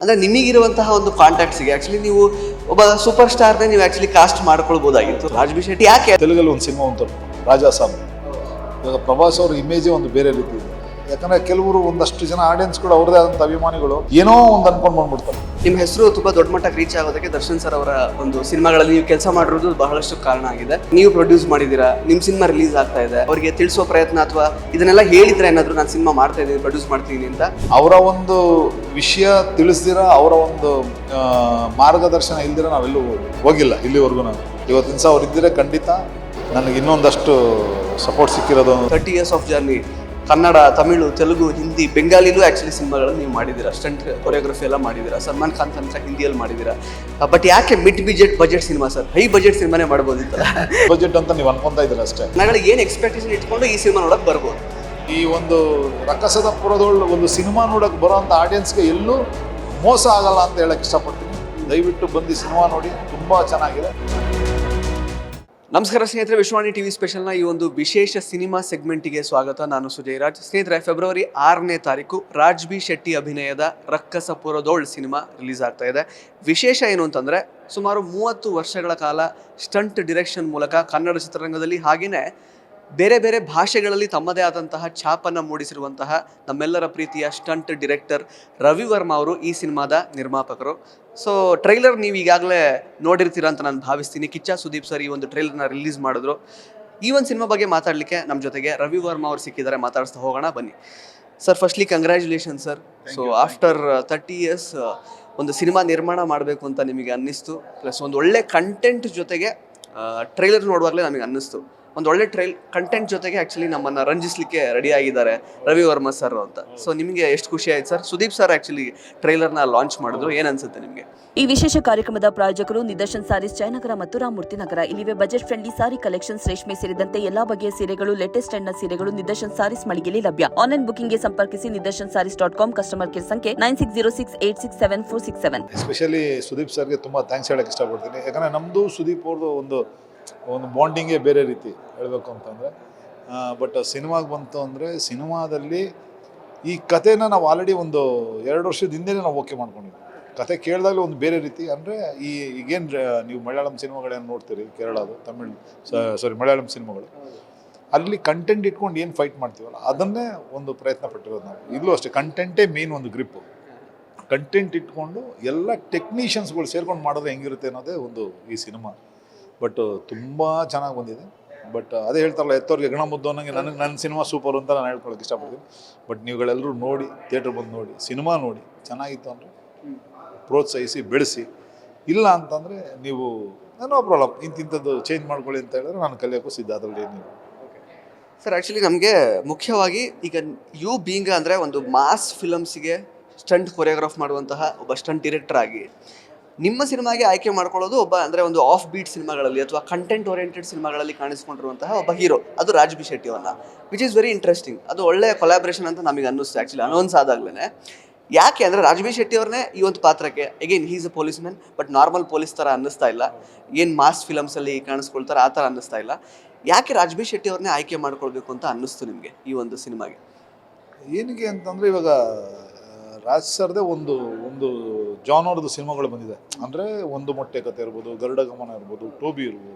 ಅಂದರೆ ನಿಮಗಿರುವಂತಹ ಒಂದು ಕಾಂಟ್ಯಾಕ್ಟ್ಸ್ಗೆ ಆ್ಯಕ್ಚುಲಿ ನೀವು ಒಬ್ಬ ಸೂಪರ್ ಸ್ಟಾರ್ನೇ ನೀವು ಆ್ಯಕ್ಚುಲಿ ಕಾಸ್ಟ್ ಮಾಡ್ಕೊಳ್ಬೋದಾಗಿತ್ತು. ರಾಜ್ಬಿ ಶೆಟ್ಟಿ ಯಾಕೆ ತೆಲುಗಲ್ಲಿ ಒಂದು ಸಿನಿಮಾ ಉಂಟು ರಾಜಾ ಸಾಬ್. ಇವಾಗ ಪ್ರಭಾಸ್ ಅವ್ರ ಇಮೇಜೇ ಒಂದು ಬೇರೆ ರೀತಿ ಇದೆ. ಯಾಕಂದ್ರೆ ಕೆಲವರು ಒಂದಷ್ಟು ಜನ ಆಡಿಯನ್ಸ್ಗಳು ಅವ್ರದೇ ಆದಂಥ ಅಭಿಮಾನಿಗಳು ಏನೋ ಒಂದು ಅನ್ಕೊಂಡು ಬಂದ್ಬಿಡ್ತಾರೆ. ನಿಮ್ಮ ಹೆಸರು ತುಂಬ ದೊಡ್ಡ ಮಟ್ಟಕ್ಕೆ ರೀಚ್ ಆಗೋದಕ್ಕೆ ದರ್ಶನ್ ಸರ್ ಅವರ ಒಂದು ಸಿನಿಮಾಗಳಲ್ಲಿ ನೀವು ಕೆಲಸ ಮಾಡಿರೋದು ಬಹಳಷ್ಟು ಕಾರಣ ಆಗಿದೆ. ನೀವು ಪ್ರೊಡ್ಯೂಸ್ ಮಾಡಿದ್ದೀರಾ, ನಿಮ್ಮ ಸಿನಿಮಾ ರಿಲೀಸ್ ಆಗ್ತಾ ಇದೆ, ಅವರಿಗೆ ತಿಳಿಸೋ ಪ್ರಯತ್ನ ಅಥವಾ ಇದನ್ನೆಲ್ಲ ಹೇಳಿದ್ರೆ ಏನಾದರೂ ನಾನು ಸಿನಿಮಾ ಮಾಡ್ತಾ ಇದ್ದೀನಿ, ಪ್ರೊಡ್ಯೂಸ್ ಮಾಡ್ತೀನಿ ಅಂತ ಅವರ ಒಂದು ವಿಷಯ ತಿಳಿಸ್ದಿರ, ಅವರ ಒಂದು ಮಾರ್ಗದರ್ಶನ ಇಲ್ದಿರ ನಾವೆಲ್ಲೂ ಹೋಗಿಲ್ಲ ಇಲ್ಲಿವರೆಗೂ. ನಾವು ಇವತ್ತಿನ ದಿವಸ ಅವ್ರು ಇದ್ದರೆ ಖಂಡಿತ ನನಗೆ ಇನ್ನೊಂದಷ್ಟು ಸಪೋರ್ಟ್ ಸಿಕ್ಕಿರೋದು. 30 years of journey, Kannada, Tamil, Telugu, Hindi, ಬೆಂಗಾಲಿಲೂ ಆ್ಯಕ್ಚುಲಿ ಸಿನಿಮಾಗಳನ್ನು ನೀವು ಮಾಡಿದ್ದೀರಾ, ಸ್ಟಂಟ್ ಕೊರಿಯೋಗ್ರಫಿ ಎಲ್ಲ ಮಾಡಿದ್ದೀರಾ, ಸಲ್ಮಾನ್ ಖಾನ್ ತನಕ ಹಿಂದಿಯಲ್ಲಿ ಮಾಡಿದ್ದೀರಾ. ಬಟ್ ಯಾಕೆ mid budget cinema sir? High budget ಸಿನಿಮಾನೇ ಮಾಡ್ಬೋದಿತ್ತಲ್ಲ. ಬಜೆಟ್ ಅಂತ ನೀವು ಅನ್ಕೊಂತಾ ಇದ್ದೀರ ಅಷ್ಟೇ. ನಾಳೆ ಏನು ಎಕ್ಸ್ಪೆಕ್ಟೇಷನ್ ಇಟ್ಕೊಂಡು ಈ ಸಿನಿಮಾ ನೋಡೋಕೆ ಬರ್ಬೋದು? ಈ ಒಂದು ರಕ್ಕಸದ ಪುರದೊಳ್ಳು ಒಂದು ಸಿನಿಮಾ ನೋಡೋಕೆ ಬರೋವಂಥ ಆಡಿಯನ್ಸ್ಗೆ ಎಲ್ಲೂ ಮೋಸ ಆಗಲ್ಲ ಅಂತ ಹೇಳಕ್ಕೆ ಇಷ್ಟಪಡ್ತೀನಿ. ದಯವಿಟ್ಟು ಬಂದು ಸಿನಿಮಾ ನೋಡಿ, ತುಂಬ ಚೆನ್ನಾಗಿದೆ. ನಮಸ್ಕಾರ ಸ್ನೇಹಿತರೆ, ವಿಶ್ವಾಣಿ ಟಿವಿ ಸ್ಪೆಷಲ್ನ ಈ ಒಂದು ವಿಶೇಷ ಸಿನಿಮಾ ಸೆಗ್ಮೆಂಟಿಗೆ ಸ್ವಾಗತ. ನಾನು ಸುಜಯ್ ರಾಜ್. ಸ್ನೇಹಿತರೆ, ಫೆಬ್ರವರಿ 6ನೇ ತಾರೀಕು ರಾಜ್ಬಿ ಶೆಟ್ಟಿ ಅಭಿನಯದ ರಕ್ಕಸಪುರದೋಳ್ ಸಿನಿಮಾ ರಿಲೀಸ್ ಆಗ್ತಾ ಇದೆ. ವಿಶೇಷ ಏನು ಅಂತಂದರೆ, ಸುಮಾರು 30 ವರ್ಷಗಳ ಕಾಲ ಸ್ಟಂಟ್ ಡಿರೆಕ್ಷನ್ ಮೂಲಕ ಕನ್ನಡ ಚಿತ್ರರಂಗದಲ್ಲಿ ಹಾಗೆಯೇ ಬೇರೆ ಬೇರೆ ಭಾಷೆಗಳಲ್ಲಿ ತಮ್ಮದೇ ಆದಂತಹ ಛಾಪನ್ನು ಮೂಡಿಸಿರುವಂತಹ ನಮ್ಮೆಲ್ಲರ ಪ್ರೀತಿಯ ಸ್ಟಂಟ್ ಡಿರೆಕ್ಟರ್ ರವಿ ವರ್ಮ ಅವರು ಈ ಸಿನಿಮಾದ ನಿರ್ಮಾಪಕರು. ಸೊ ಟ್ರೈಲರ್ ನೀವು ಈಗಾಗಲೇ ನೋಡಿರ್ತೀರ ಅಂತ ನಾನು ಭಾವಿಸ್ತೀನಿ. ಕಿಚ್ಚ ಸುದೀಪ್ ಸರ್ ಈ ಒಂದು ಟ್ರೈಲರ್ನ ರಿಲೀಸ್ ಮಾಡಿದ್ರು. ಈ ಒಂದು ಸಿನಿಮಾ ಬಗ್ಗೆ ಮಾತಾಡಲಿಕ್ಕೆ ನಮ್ಮ ಜೊತೆಗೆ ರವಿ ವರ್ಮ ಅವರು ಸಿಕ್ಕಿದ್ದಾರೆ. ಮಾತಾಡಿಸ್ತಾ ಹೋಗೋಣ ಬನ್ನಿ. Sir, firstly congratulation sir. So after 30 years ಒಂದು ಸಿನಿಮಾ ನಿರ್ಮಾಣ ಮಾಡಬೇಕು ಅಂತ ನಿಮಗೆ ಅನ್ನಿಸ್ತು. ಪ್ಲಸ್ ಒಂದು ಒಳ್ಳೆ ಕಂಟೆಂಟ್ ಜೊತೆಗೆ ಟ್ರೈಲರ್ ನೋಡುವಾಗಲೇ ನಮಗೆ ಅನ್ನಿಸ್ತು, ಒಂದು ಒಳ್ಳೆ ಕಂಟೆಂಟ್ ಜೊತೆಗೆ ಆ್ಯಕ್ಚುಲಿ ನಮ್ಮನ್ನು ರಂಜಿಸಲಿಕ್ಕೆ ರೆಡಿ ಆಗಿದ್ದಾರೆ ರವಿ ವರ್ಮ ಸರ್ ಅಂತ. ಸೊ ನಿಮಗೆ ಎಷ್ಟು ಖುಷಿ ಆಯ್ತು ಸರ್? ಸುದೀಪ್ ಸರ್ ಆ್ಯಕ್ಚುಲಿ ಟ್ರೈಲರ್ನ ಲಾಂಚ್ ಮಾಡಿದ್ರು, ಏನು ಅನ್ಸುತ್ತೆ ನಿಮಗೆ? ಈ ವಿಶೇಷ ಕಾರ್ಯಕ್ರಮದ ಪ್ರಾಯೋಜಕರು ನಿದರ್ಶನ್ ಸಾರೀಸ್, ಜಯನಗರ ಮತ್ತು ರಾಮಮೂರ್ತಿ ನಗರ. ಇಲ್ಲಿವೆ ಬಜೆಟ್ ಫ್ರೆಂಡ್ಲಿ ಸಾರಿ ಕಲೆಕ್ಷನ್ಸ್, ರೇಷ್ಮೆ ಸೇರಿದಂತೆ ಎಲ್ಲಾ ಬಗೆಯ ಸೀರೆಗಳು, ಲೇಟೆಸ್ಟ್ ಟ್ರೆಂಡ್ನ ಸೀರೆಗಳು ನಿದರ್ಶನ್ ಸಾರೀಸ್ ಮಳಿಗೆಯಲ್ಲಿ ಲಭ್ಯ. ಆನ್ಲೈನ್ ಬುಕಿಂಗ್ಗೆ ಸಂಪರ್ಕಿಸಿ ನಿದರ್ಶನ್ sarees.com. ಕಸ್ಟಮರ್ ಕೇರ್ ಸಂಖ್ಯೆ 9606867467. ಎಸ್ಪೆಷಲಿ ಸುದೀಪ್ ಸರ್ಗೆ ತುಂಬ ಥ್ಯಾಂಕ್ಸ್ ಹೇಳಕ್ಕೆ ಇಷ್ಟಪಡ್ತೀನಿ. ಯಾಕಂದರೆ ನಮ್ಮದು ಸುದೀಪ್ ಅವ್ರದ್ದು ಒಂದು ಬಾಂಡಿಂಗೇ ಬೇರೆ ರೀತಿ ಹೇಳಬೇಕು ಅಂತಂದರೆ. ಬಟ್ ಸಿನಿಮಾಗೆ ಬಂತು ಅಂದರೆ, ಸಿನಿಮಾದಲ್ಲಿ ಈ ಕಥೆನ ನಾವು ಆಲ್ರೆಡಿ ಒಂದು 2 ವರ್ಷದ ಹಿಂದೆನೇ ನಾವು ಓಕೆ ಮಾಡ್ಕೊಂಡಿದ್ವಿ. ಕತೆ ಕೇಳಿದಾಗಲೇ ಒಂದು ಬೇರೆ ರೀತಿ. ಅಂದರೆ ಈಗೇನು ನೀವು ಮಲಯಾಳಂ ಸಿನಿಮಾಗಳೇನು ನೋಡ್ತೀರಿ, ಕೇರಳದು, ಮಲಯಾಳಂ ಸಿನಿಮಾಗಳು, ಅಲ್ಲಿ ಕಂಟೆಂಟ್ ಇಟ್ಕೊಂಡು ಏನು ಫೈಟ್ ಮಾಡ್ತೀವಲ್ಲ ಅದನ್ನೇ ಒಂದು ಪ್ರಯತ್ನ ಪಟ್ಟಿರೋದು ನಾವು. ಇಲ್ಲೂ ಅಷ್ಟೇ, ಕಂಟೆಂಟೇ ಮೇನ್ ಒಂದು ಗ್ರಿಪ್ಪು. ಕಂಟೆಂಟ್ ಇಟ್ಕೊಂಡು ಎಲ್ಲ ಟೆಕ್ನಿಷಿಯನ್ಸ್ಗಳು ಸೇರ್ಕೊಂಡು ಮಾಡಿದ್ರೆ ಹೆಂಗಿರುತ್ತೆ ಅನ್ನೋದೇ ಒಂದು ಈ ಸಿನಿಮಾ. ಬಟ್ ತುಂಬ ಚೆನ್ನಾಗಿ ಬಂದಿದೆ. ಬಟ್ ಅದೇ ಹೇಳ್ತಾರಲ್ಲ, ಎತ್ತವ್ರಿಗೆ ಗಣ ಮುದ್ದು ಅನ್ನೋಂಗೆ ನನ್ನ ಸಿನಿಮಾ ಸೂಪರ್ ಅಂತ ನಾನು ಹೇಳ್ಕೊಳಕ್ಕೆ ಇಷ್ಟಪಡ್ತೀನಿ. ಬಟ್ ನೀವುಗಳೆಲ್ಲರೂ ನೋಡಿ, ಥಿಯೇಟ್ರ್ ಬಂದು ನೋಡಿ, ಸಿನಿಮಾ ನೋಡಿ, ಚೆನ್ನಾಗಿತ್ತು ಅಂದರೆ ಪ್ರೋತ್ಸಾಹಿಸಿ ಬೆಳೆಸಿ. ಇಲ್ಲ ಅಂತಂದರೆ ನೀವು ನೋ ಪ್ರಾಬ್ಲಮ್, ಇಂಥದ್ದು ಚೇಂಜ್ ಮಾಡ್ಕೊಳ್ಳಿ ಅಂತ ಹೇಳಿದ್ರೆ ನಾನು ಕಲಿಯೋಕ್ಕೂ ಸಿದ್ಧ. ಅದರಲ್ಲಿ ನೀವು ಸರ್ ಆ್ಯಕ್ಚುಲಿ ನಮಗೆ ಮುಖ್ಯವಾಗಿ ಈಗ ಯು ಬೀಂಗ್ ಅಂದರೆ ಒಂದು ಮಾಸ್ ಫಿಲಮ್ಸಿಗೆ ಸ್ಟಂಟ್ ಕೊರಿಯೋಗ್ರಾಫ್ ಮಾಡುವಂತಹ ಒಬ್ಬ ಸ್ಟಂಟ್ ಡಿರೆಕ್ಟರ್ ಆಗಿ ನಿಮ್ಮ ಸಿನಿಮಾಗೆ ಆಯ್ಕೆ ಮಾಡ್ಕೊಳ್ಳೋದು ಒಬ್ಬ ಅಂದರೆ ಒಂದು ಆಫ್ ಬೀಟ್ ಸಿನಿಮಾಗಳಲ್ಲಿ ಅಥವಾ ಕಂಟೆಂಟ್ ಓರಿಯೆಂಟೆಡ್ ಸಿನಿಮಾಗಳಲ್ಲಿ ಕಾಣಿಸ್ಕೊಂಡಿರುವಂತಹ ಒಬ್ಬ ಹೀರೋ, ಅದು ರಾಜ್ಬಿ ಶೆಟ್ಟಿ ಅವನ್ನ, ವಿಚ್ ಈಸ್ ವೆರಿ ಇಂಟ್ರೆಸ್ಟಿಂಗ್. ಅದು ಒಳ್ಳೆಯ ಕೊಲಾಬ್ರೇಷನ್ ಅಂತ ನಮಗೆ ಅನ್ನಿಸ್ತು ಆ್ಯಕ್ಚುಲಿ ಅನೌನ್ಸ್ ಆದಾಗಲೇ. ಯಾಕೆ ಅಂದರೆ ರಾಜ್ಬಿ ಶೆಟ್ಟಿ ಅವ್ರನ್ನೇ ಈ ಒಂದು ಪಾತ್ರಕ್ಕೆ, again he's a police man, but normal police ಥರ ಅನ್ನಿಸ್ತಾ ಇಲ್ಲ, ಏನು ಮಾಸ್ ಫಿಲಮ್ಸಲ್ಲಿ ಕಾಣಿಸ್ಕೊಳ್ತಾರೆ ಆ ಥರ ಅನ್ನಿಸ್ತಾ ಇಲ್ಲ. ಯಾಕೆ ರಾಜ್ಬಿ ಶೆಟ್ಟಿ ಅವ್ರನ್ನೇ ಆಯ್ಕೆ ಮಾಡ್ಕೊಳ್ಬೇಕು ಅಂತ ಅನ್ನಿಸ್ತು ನಿಮಗೆ ಈ ಒಂದು ಸಿನಿಮಾಗೆ? ಏನಕ್ಕೆ ಅಂತಂದರೆ, ಇವಾಗ ರಾಜ್ ಸರ್ದೇ ಒಂದು ಜಾನರ್ದು ಸಿನಿಮಾಗಳು ಬಂದಿದೆ. ಅಂದರೆ ಒಂದು ಮೊಟ್ಟೆ ಕತೆ ಇರ್ಬೋದು, ಗರುಡ ಗಮನ ಇರ್ಬೋದು, ಟೋಬಿ ಇರ್ಬೋದು.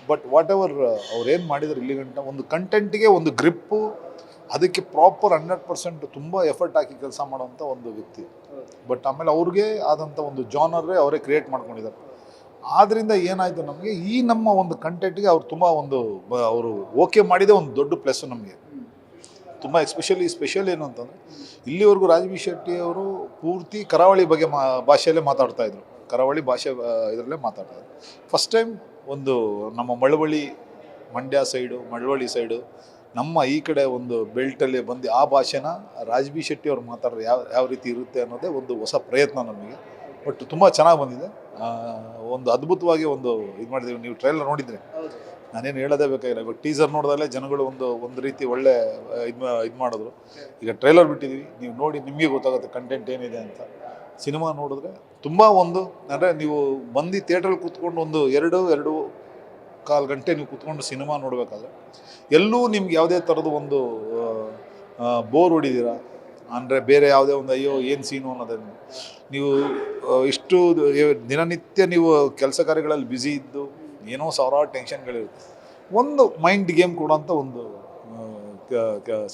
ಬಟ್ ವಾಟ್ ಎವರ್ ಅವ್ರೇನು ಮಾಡಿದ್ರು ಇಲ್ಲಿ ಗಂಟ ಒಂದು ಕಂಟೆಂಟಿಗೆ ಒಂದು ಗ್ರಿಪ್ಪು, ಅದಕ್ಕೆ ಪ್ರಾಪರ್ 100% ತುಂಬ ಎಫರ್ಟ್ ಹಾಕಿ ಕೆಲಸ ಮಾಡೋವಂಥ ಒಂದು ವ್ಯಕ್ತಿ. ಬಟ್ ಆಮೇಲೆ ಅವ್ರಿಗೆ ಆದಂಥ ಒಂದು ಜಾನರೇ ಅವರೇ ಕ್ರಿಯೇಟ್ ಮಾಡ್ಕೊಂಡಿದ್ದಾರೆ. ಆದ್ದರಿಂದ ಏನಾಯಿತು, ನಮಗೆ ಈ ನಮ್ಮ ಒಂದು ಕಂಟೆಂಟ್ಗೆ ಅವ್ರು ತುಂಬ ಅವರು ಓಕೆ ಮಾಡಿದೆ ಒಂದು ದೊಡ್ಡ ಪ್ಲಸ್ಸು ನಮಗೆ. ತುಂಬ ಸ್ಪೆಷಲ್ ಏನು ಅಂತಂದರೆ, ಇಲ್ಲಿವರೆಗೂ ರಾಜ್ಬಿ ಶೆಟ್ಟಿ ಅವರು ಪೂರ್ತಿ ಕರಾವಳಿ ಬಗ್ಗೆ ಭಾಷೆಯಲ್ಲೇ ಮಾತಾಡ್ತಾಯಿದ್ರು, ಕರಾವಳಿ ಭಾಷೆ ಇದರಲ್ಲೇ ಮಾತಾಡ್ತಾಯಿದ್ರು. ಫಸ್ಟ್ ಟೈಮ್ ಒಂದು ನಮ್ಮ ಮಂಡ್ಯ ಸೈಡು, ಮಳವಳ್ಳಿ ಸೈಡು, ನಮ್ಮ ಈ ಕಡೆ ಒಂದು ಬೆಲ್ಟಲ್ಲಿ ಬಂದು ಆ ಭಾಷೆನ ರಾಜ್ಬಿ ಶೆಟ್ಟಿ ಅವ್ರು ಮಾತಾಡೋದು ಯಾವ ರೀತಿ ಇರುತ್ತೆ ಅನ್ನೋದೇ ಒಂದು ಹೊಸ ಪ್ರಯತ್ನ ನಮಗೆ. ಬಟ್ ತುಂಬ ಚೆನ್ನಾಗಿ ಬಂದಿದೆ. ಒಂದು ಅದ್ಭುತವಾಗಿ ಒಂದು ಇದು ಮಾಡಿದ್ದೀವಿ. ನೀವು ಟ್ರೈಲರ್ ನೋಡಿದರೆ ನಾನೇನು ಹೇಳೋದೇ ಬೇಕಾಗಿಲ್ಲ. ಇವಾಗ ಟೀಸರ್ ನೋಡಿದಾಗಲೇ ಜನಗಳು ಒಂದು ರೀತಿ ಒಳ್ಳೆ ಇದು ಮಾಡಿದ್ರು. ಈಗ ಟ್ರೈಲರ್ ಬಿಟ್ಟಿದ್ದೀವಿ, ನೀವು ನೋಡಿ ನಿಮಗೆ ಗೊತ್ತಾಗುತ್ತೆ ಕಂಟೆಂಟ್ ಏನಿದೆ ಅಂತ. ಸಿನಿಮಾ ನೋಡಿದ್ರೆ ತುಂಬ ಅಂದರೆ ನೀವು ಬಂದು ಥಿಯೇಟ್ರಲ್ಲಿ ಕೂತ್ಕೊಂಡು ಒಂದು 2-2.25 ಗಂಟೆ ನೀವು ಕೂತ್ಕೊಂಡು ಸಿನಿಮಾ ನೋಡಬೇಕಾದ್ರೆ ಎಲ್ಲೂ ನಿಮ್ಗೆ ಯಾವುದೇ ಥರದ ಒಂದು ಬೋರ್ ಹೊಡಿದಿರ ಅಂದರೆ ಬೇರೆ ಯಾವುದೇ ಒಂದು ಅಯ್ಯೋ ಏನು ಸೀನು ಅನ್ನೋದನ್ನು ನೀವು ಇಷ್ಟು ದಿನನಿತ್ಯ ನೀವು ಕೆಲಸ ಕಾರ್ಯಗಳಲ್ಲಿ ಬ್ಯುಸಿ ಇದ್ದು ಏನೋ ಸಾವಿರಾರು ಟೆನ್ಷನ್ಗಳಿರುತ್ತೆ, ಒಂದು ಮೈಂಡ್ ಗೇಮ್ ಕೊಡೋಂಥ ಒಂದು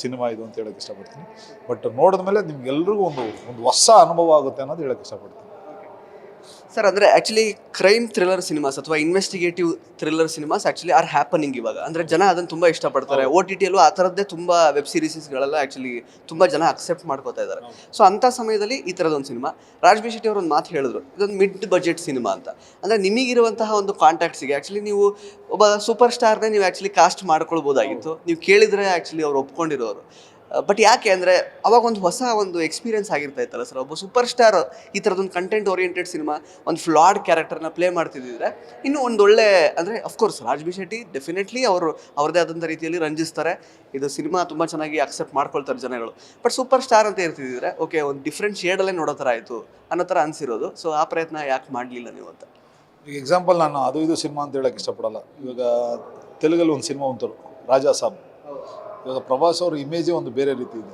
ಸಿನಿಮಾ ಇದು ಅಂತ ಹೇಳೋಕ್ಕೆ ಇಷ್ಟಪಡ್ತೀನಿ. ಬಟ್ ನೋಡಿದ ಮೇಲೆ ನಿಮ್ಗೆಲ್ರಿಗೂ ಒಂದು ಒಂದು ಹೊಸ ಅನುಭವ ಆಗುತ್ತೆ ಅನ್ನೋದು ಹೇಳೋಕ್ಕೆ ಇಷ್ಟಪಡ್ತೀನಿ. ಸರ್ ಅಂದರೆ ಆ್ಯಕ್ಚುಲಿ ಕ್ರೈಮ್ ಥ್ರಿಲ್ಲರ್ ಸಿನಿಮಾಸ್ ಅಥವಾ investigative thriller cinemas actually are happening ಇವಾಗ. ಅಂದರೆ ಜನ ಅದನ್ನು ತುಂಬ ಇಷ್ಟಪಡ್ತಾರೆ. OTTಯಲ್ಲೂ ಆ ಥರದ್ದೇ ತುಂಬ ವೆಬ್ ಸೀರೀಸಸ್ಗಳೆಲ್ಲ ಆ್ಯಕ್ಚುಲಿ ತುಂಬ ಜನ ಅಕ್ಸೆಪ್ಟ್ ಮಾಡ್ಕೋತಾ ಇದ್ದಾರೆ. ಸೊ ಅಂಥ ಸಮಯದಲ್ಲಿ ಈ ಥರದೊಂದು ಸಿನಿಮಾ, ರಾಜ್ ಬಿ ಶೆಟ್ಟಿ ಅವರು ಒಂದು ಮಾತು ಹೇಳಿದ್ರು, ಇದೊಂದು ಮಿಡ್ ಬಜೆಟ್ ಸಿನಿಮಾ ಅಂತ. ಅಂದರೆ ನಿಮಗಿರುವಂತಹ ಒಂದು ಕಾಂಟ್ಯಾಕ್ಟ್ಸಿಗೆ ಆ್ಯಕ್ಚುಲಿ ನೀವು ಒಬ್ಬ ಸೂಪರ್ ಸ್ಟಾರ್ನೇ ನೀವು ಆ್ಯಕ್ಚುಲಿ ಕಾಸ್ಟ್ ಮಾಡ್ಕೊಳ್ಬೋದಾಗಿತ್ತು. ನೀವು ಕೇಳಿದರೆ ಆ್ಯಕ್ಚುಲಿ ಅವ್ರು ಒಪ್ಕೊಂಡಿರೋರು. ಬಟ್ ಯಾಕೆ ಅಂದರೆ ಅವಾಗ ಒಂದು ಹೊಸ ಒಂದು ಎಕ್ಸ್ಪೀರಿಯನ್ಸ್ ಆಗಿರ್ತಾ ಇತ್ತಲ್ಲ ಸರ್. ಒಬ್ಬ ಸೂಪರ್ ಸ್ಟಾರ್ ಈ ಥರದೊಂದು ಕಂಟೆಂಟ್ ಓರಿಯೆಂಟೆಡ್ ಸಿನಿಮಾ, ಒಂದು ಫ್ಲಾಡ್ ಕ್ಯಾರೆಕ್ಟರ್ನ ಪ್ಲೇ ಮಾಡ್ತಿದ್ದಿದ್ರೆ ಇನ್ನೂ ಒಂದು ಒಳ್ಳೆ, ಅಂದರೆ of course Raj B Shetty definitely ಅವರು ಅವ್ರದ್ದೇ ಆದಂಥ ರೀತಿಯಲ್ಲಿ ರಂಜಿಸ್ತಾರೆ. ಇದು ಸಿನಿಮಾ ತುಂಬ ಚೆನ್ನಾಗಿ ಅಕ್ಸೆಪ್ಟ್ ಮಾಡ್ಕೊಳ್ತಾರೆ ಜನಗಳು. ಬಟ್ ಸೂಪರ್ ಸ್ಟಾರ್ ಅಂತ ಇರ್ತಿದ್ರೆ ಓಕೆ ಒಂದು ಡಿಫ್ರೆಂಟ್ ಶೇಡಲ್ಲೇ ನೋಡೋ ಥರ ಆಯಿತು ಅನ್ನೋ ಥರ ಅನಿಸಿರೋದು. ಸೊ ಆ ಪ್ರಯತ್ನ ಯಾಕೆ ಮಾಡಲಿಲ್ಲ ನೀವು ಅಂತ? ಈಗ ಎಕ್ಸಾಂಪಲ್ ನಾನು ಅದು ಇದು ಸಿನಿಮಾ ಅಂತ ಹೇಳೋಕ್ಕೆ ಇಷ್ಟಪಡಲ್ಲ. ಇವಾಗ ತೆಲುಗಲ್ಲಿ ಒಂದು ಸಿನಿಮಾ ಉಂಟು ರಾಜಾ ಸಾಬ್. ಇವಾಗ ಪ್ರಭಾಸ್ ಅವ್ರ ಇಮೇಜೇ ಒಂದು ಬೇರೆ ರೀತಿ ಇದೆ.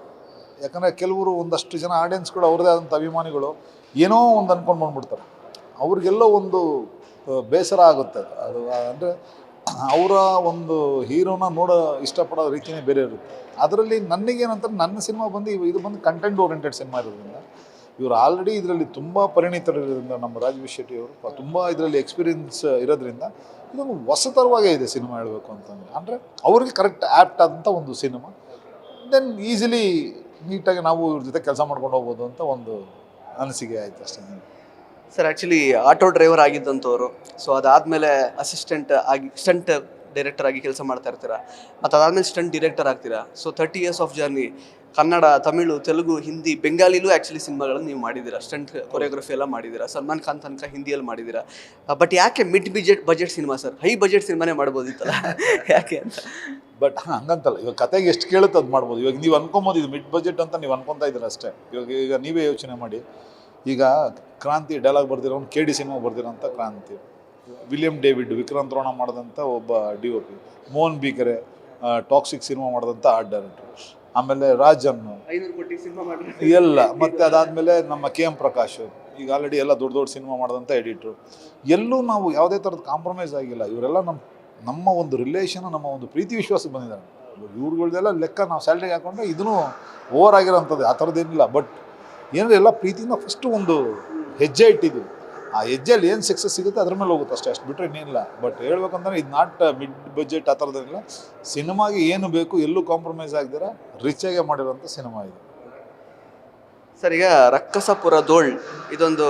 ಯಾಕಂದರೆ ಕೆಲವರು ಒಂದಷ್ಟು ಜನ ಆಡಿಯನ್ಸ್ಗಳು ಅವ್ರದ್ದೇ ಆದಂಥ ಅಭಿಮಾನಿಗಳು ಏನೋ ಒಂದು ಅಂದ್ಕೊಂಡು ಬಂದ್ಬಿಡ್ತಾರೆ. ಅವ್ರಿಗೆಲ್ಲೋ ಒಂದು ಬೇಸರ ಆಗುತ್ತೆ. ಅದು ಅಂದರೆ ಅವರ ಒಂದು ಹೀರೋನ ನೋಡೋ ಇಷ್ಟಪಡೋ ರೀತಿಯೇ ಬೇರೆ ಇರುತ್ತೆ. ಅದರಲ್ಲಿ ನನಗೇನಂತ ನನ್ನ ಸಿನಿಮಾ ಬಂದು ಇದು ಬಂದು ಕಂಟೆಂಟ್ ಓರಿಯೆಂಟೆಡ್ ಸಿನಿಮಾ ಇರೋದ್ರಿಂದ, ಇವರು ಆಲ್ರೆಡಿ ಇದರಲ್ಲಿ ತುಂಬ ಪರಿಣಿತರಿರೋದ್ರಿಂದ, ನಮ್ಮ ರಾಜ್ ಬಿ ಶೆಟ್ಟಿ ಅವರು ತುಂಬ ಇದರಲ್ಲಿ ಎಕ್ಸ್ಪೀರಿಯನ್ಸ್ ಇರೋದ್ರಿಂದ ಇದೊಂದು ಹೊಸತರವಾಗೇ ಇದೆ ಸಿನಿಮಾ ಹೇಳಬೇಕು ಅಂತಂದರೆ. ಅಂದರೆ ಅವ್ರಿಗೆ ಕರೆಕ್ಟ್ ಆ್ಯಪ್ಟ್ ಆದಂಥ ಒಂದು ಸಿನಿಮಾ. ದೆನ್ ಈಸಿಲಿ ನೀಟಾಗಿ ನಾವು ಇವ್ರ ಜೊತೆ ಕೆಲಸ ಮಾಡ್ಕೊಂಡು ಹೋಗ್ಬೋದು ಅಂತ ಒಂದು ಅನಿಸಿಕೆ ಆಯಿತು ಅಷ್ಟೇ. ಸರ್ ಆ್ಯಕ್ಚುಲಿ ಆಟೋ ಡ್ರೈವರ್ ಆಗಿದ್ದಂಥವ್ರು, ಸೊ ಅದಾದಮೇಲೆ ಸ್ಟಂಟ್ ಡೈರೆಕ್ಟರ್ ಆಗಿ ಕೆಲಸ ಮಾಡ್ತಾ ಇರ್ತೀರಾ, ಮತ್ತು ಅದಾದಮೇಲೆ ಸ್ಟಂಟ್ ಡೈರೆಕ್ಟರ್ ಆಗ್ತೀರಾ. So 30 years of journey, Kannada, Tamil, Telugu, Hindi, ಬೆಂಗಾಲಿಲೂ ಆ್ಯಕ್ಚುಲಿ ಸಿನಿಮಾಗಳನ್ನು ನೀವು ಮಾಡಿದ್ದೀರಾ. ಸ್ಟಂಟ್ ಕೊರಿಯೋಗ್ರಫಿ ಎಲ್ಲ ಮಾಡಿದ್ದೀರಾ. ಸಲ್ಮಾನ್ ಖಾನ್ ತನಕ ಹಿಂದಿಯಲ್ಲಿ ಮಾಡಿದ್ದೀರಾ. ಬಟ್ ಯಾಕೆ mid budget cinema sir? High budget ಸಿನಿಮಾನೇ ಮಾಡ್ಬೋದಿತ್ತಲ್ಲ, ಯಾಕೆ ಅಂತ? ಬಟ್ ಹಂಗಂತಲ್ಲ, ಇವಾಗ ಕತೆಗೆ ಎಷ್ಟು ಕೇಳುತ್ತೆ ಅದು ಮಾಡ್ಬೋದು. ಇವಾಗ ನೀವು ಅನ್ಕೊಬೋದು ಇದು ಮಿಡ್ ಬಜೆಟ್ ಅಂತ ನೀವು ಅನ್ಕೊತಾ ಇದ್ದೀರ ಅಷ್ಟೇ. ಈಗ ನೀವೇ ಯೋಚನೆ ಮಾಡಿ. ಈಗ ಕ್ರಾಂತಿ ಡೈಲಾಗ್ ಬರ್ದಿರೋ KD ಸಿನಿಮಾ ಬರ್ದಿರೋಂಥ ಕ್ರಾಂತಿ, ವಿಲಿಯಂ ಡೇವಿಡ್ ವಿಕ್ರಾಂತ್ ರೋಣ ಮಾಡಿದಂಥ ಒಬ್ಬ DOP, ಮೋಹನ್ ಬೀಕರೆ ಟಾಕ್ಸಿಕ್ ಸಿನಿಮಾ ಮಾಡಿದಂಥ ಆರ್ಟ್ ಡೈರೆಕ್ಟರ್, ಆಮೇಲೆ ರಾಜನ್ನು 500 ಕೋಟಿ ಸಿನಿಮಾ ಮಾಡಿ ಎಲ್ಲ, ಮತ್ತು ಅದಾದಮೇಲೆ ನಮ್ಮ KM ಪ್ರಕಾಶ್ ಈಗ ಆಲ್ರೆಡಿ ಎಲ್ಲ ದೊಡ್ಡ ದೊಡ್ಡ ಸಿನಿಮಾ ಮಾಡಿದಂಥ ಎಡಿಟ್ರು. ಎಲ್ಲೂ ನಾವು ಯಾವುದೇ ಥರದ ಕಾಂಪ್ರಮೈಸ್ ಆಗಿಲ್ಲ. ಇವರೆಲ್ಲ ನಮ್ಮ ಒಂದು ರಿಲೇಷನ್, ನಮ್ಮ ಒಂದು ಪ್ರೀತಿ ವಿಶ್ವಾಸಕ್ಕೆ ಬಂದಿದ್ದಾರೆ. ಇವ್ರುಗಳ್ದೆಲ್ಲ ಲೆಕ್ಕ ನಾವು ಸ್ಯಾಲ್ರಿಗೆ ಹಾಕೊಂಡ್ರೆ ಇದೂ ಓವರ್ ಆಗಿರೋಂಥದ್ದು, ಆ ಥರದ್ದೇನಿಲ್ಲ. ಬಟ್ ಏನಂದರೆ ಎಲ್ಲ ಪ್ರೀತಿಯಿಂದ ಫಸ್ಟು ಒಂದು ಹೆಜ್ಜೆ ಇಟ್ಟಿದ್ದು. ಆ ಹೆಜ್ಜೆಯಲ್ಲಿ ಏನು ಸಕ್ಸಸ್ ಸಿಗುತ್ತೆ ಅದ್ರ ಮೇಲೆ ಹೋಗುತ್ತೆ ಅಷ್ಟೇ, ಅಷ್ಟು ಬಿಟ್ಟರೆ ಇನ್ನೇನಿಲ್ಲ. ಬಟ್ ಹೇಳ್ಬೇಕಂದ್ರೆ ಇದು ನಾಟ್ ಮಿಡ್ ಬಜೆಟ್ ಆ ಥರದ್ದೇನಿಲ್ಲ. ಸಿನಿಮಾಗೆ ಏನು ಬೇಕು ಎಲ್ಲೂ ಕಾಂಪ್ರಮೈಸ್ ಆಗದಿರ ರಿಚಾಗೆ ಮಾಡಿರೋಂಥ ಸಿನಿಮಾ ಇದು. ಸರ್ ಈಗ ರಕ್ಕಸಪುರ ಧೋಳ್ ಇದೊಂದು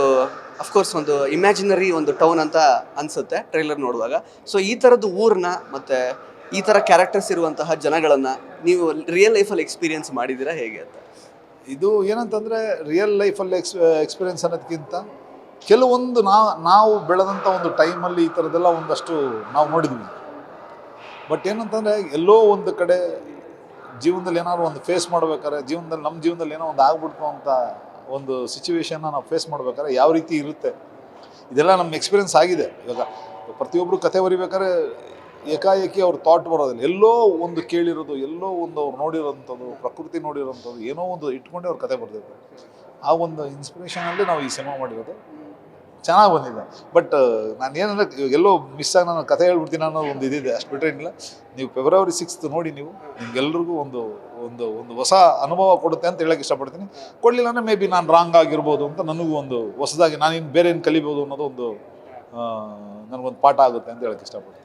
ಅಫ್ಕೋರ್ಸ್ ಒಂದು ಇಮ್ಯಾಜಿನರಿ ಒಂದು ಟೌನ್ ಅಂತ ಅನಿಸುತ್ತೆ ಟ್ರೈಲರ್ ನೋಡುವಾಗ. ಸೊ ಈ ಥರದ್ದು ಊರನ್ನ ಮತ್ತು ಈ ಥರ ಕ್ಯಾರೆಕ್ಟರ್ಸ್ ಇರುವಂತಹ ಜನಗಳನ್ನು ನೀವು ರಿಯಲ್ ಲೈಫಲ್ಲಿ ಎಕ್ಸ್ಪೀರಿಯನ್ಸ್ ಮಾಡಿದ್ದೀರಾ ಹೇಗೆ ಅಂತ? ಇದು ಏನಂತಂದರೆ ರಿಯಲ್ ಲೈಫಲ್ಲಿ ಎಕ್ಸ್ಪೀರಿಯೆನ್ಸ್ ಅನ್ನೋದಕ್ಕಿಂತ ಕೆಲವೊಂದು ನಾವು ಬೆಳೆದಂಥ ಒಂದು ಟೈಮಲ್ಲಿ ಈ ಥರದ್ದೆಲ್ಲ ಒಂದಷ್ಟು ನಾವು ನೋಡಿದ್ವಿ. ಬಟ್ ಏನಂತಂದರೆ ಎಲ್ಲೋ ಒಂದು ಕಡೆ ಜೀವನದಲ್ಲಿ ಏನಾದ್ರು ಒಂದು ಫೇಸ್ ಮಾಡ್ಬೇಕಾದ್ರೆ, ನಮ್ಮ ಜೀವನದಲ್ಲಿ ಏನೋ ಒಂದು ಆಗ್ಬಿಡ್ತು ಅಂತ ಒಂದು ಸಿಚುವೇಶನ್ನ ನಾವು ಫೇಸ್ ಮಾಡ್ಬೇಕಾದ್ರೆ ಯಾವ ರೀತಿ ಇರುತ್ತೆ, ಇದೆಲ್ಲ ನಮ್ಮ ಎಕ್ಸ್ಪೀರಿಯೆನ್ಸ್ ಆಗಿದೆ. ಇವಾಗ ಪ್ರತಿಯೊಬ್ಬರು ಕತೆ ಬರಿಬೇಕಾದ್ರೆ ಏಕಾಏಕಿ ಅವ್ರ ಥಾಟ್ ಬರೋದಿಲ್ಲ. ಎಲ್ಲೋ ಒಂದು ಕೇಳಿರೋದು, ಎಲ್ಲೋ ಒಂದು ಅವ್ರು ನೋಡಿರೋಂಥದ್ದು, ಪ್ರಕೃತಿ ನೋಡಿರೋಂಥದ್ದು ಏನೋ ಒಂದು ಇಟ್ಕೊಂಡೆ ಅವ್ರ ಕತೆ ಬರ್ತಿರ್ತಾರೆ. ಆ ಒಂದು ಇನ್ಸ್ಪಿರೇಷನಲ್ಲಿ ನಾವು ಈ ಸಿನಿಮಾ ಮಾಡಿರೋದು. ಚೆನ್ನಾಗಿ ಬಂದಿದೆ. ಬಟ್ ನಾನು ಏನಂದರೆ ಎಲ್ಲೋ ಮಿಸ್ ಆಗಿ ನಾನು ಕತೆ ಹೇಳ್ಬಿಡ್ತೀನಿ ಅನ್ನೋ ಒಂದು ಇದಿದೆ, ಅಷ್ಟು ಬಿಟ್ಟರೆ ಏನಿಲ್ಲ. ನೀವು February 6th ನೋಡಿ, ನೀವು ನಿಮ್ಗೆಲ್ರಿಗೂ ಒಂದು ಒಂದು ಒಂದು ಹೊಸ ಅನುಭವ ಕೊಡುತ್ತೆ ಅಂತ ಹೇಳೋಕ್ಕೆ ಇಷ್ಟಪಡ್ತೀನಿ. ಕೊಡಲಿಲ್ಲ ಅಂದರೆ ಮೇ ಬಿ ನಾನು ರಾಂಗ್ ಆಗಿರ್ಬೋದು ಅಂತ ನನಗೂ ಒಂದು ಹೊಸದಾಗಿ ನಾನಿನ್ನು ಬೇರೆ ಏನು ಕಲಿಬೋದು ಅನ್ನೋದು ಒಂದು ನನಗೊಂದು ಪಾಠ ಆಗುತ್ತೆ ಅಂತ ಹೇಳೋಕ್ಕೆ ಇಷ್ಟಪಡ್ತೀನಿ.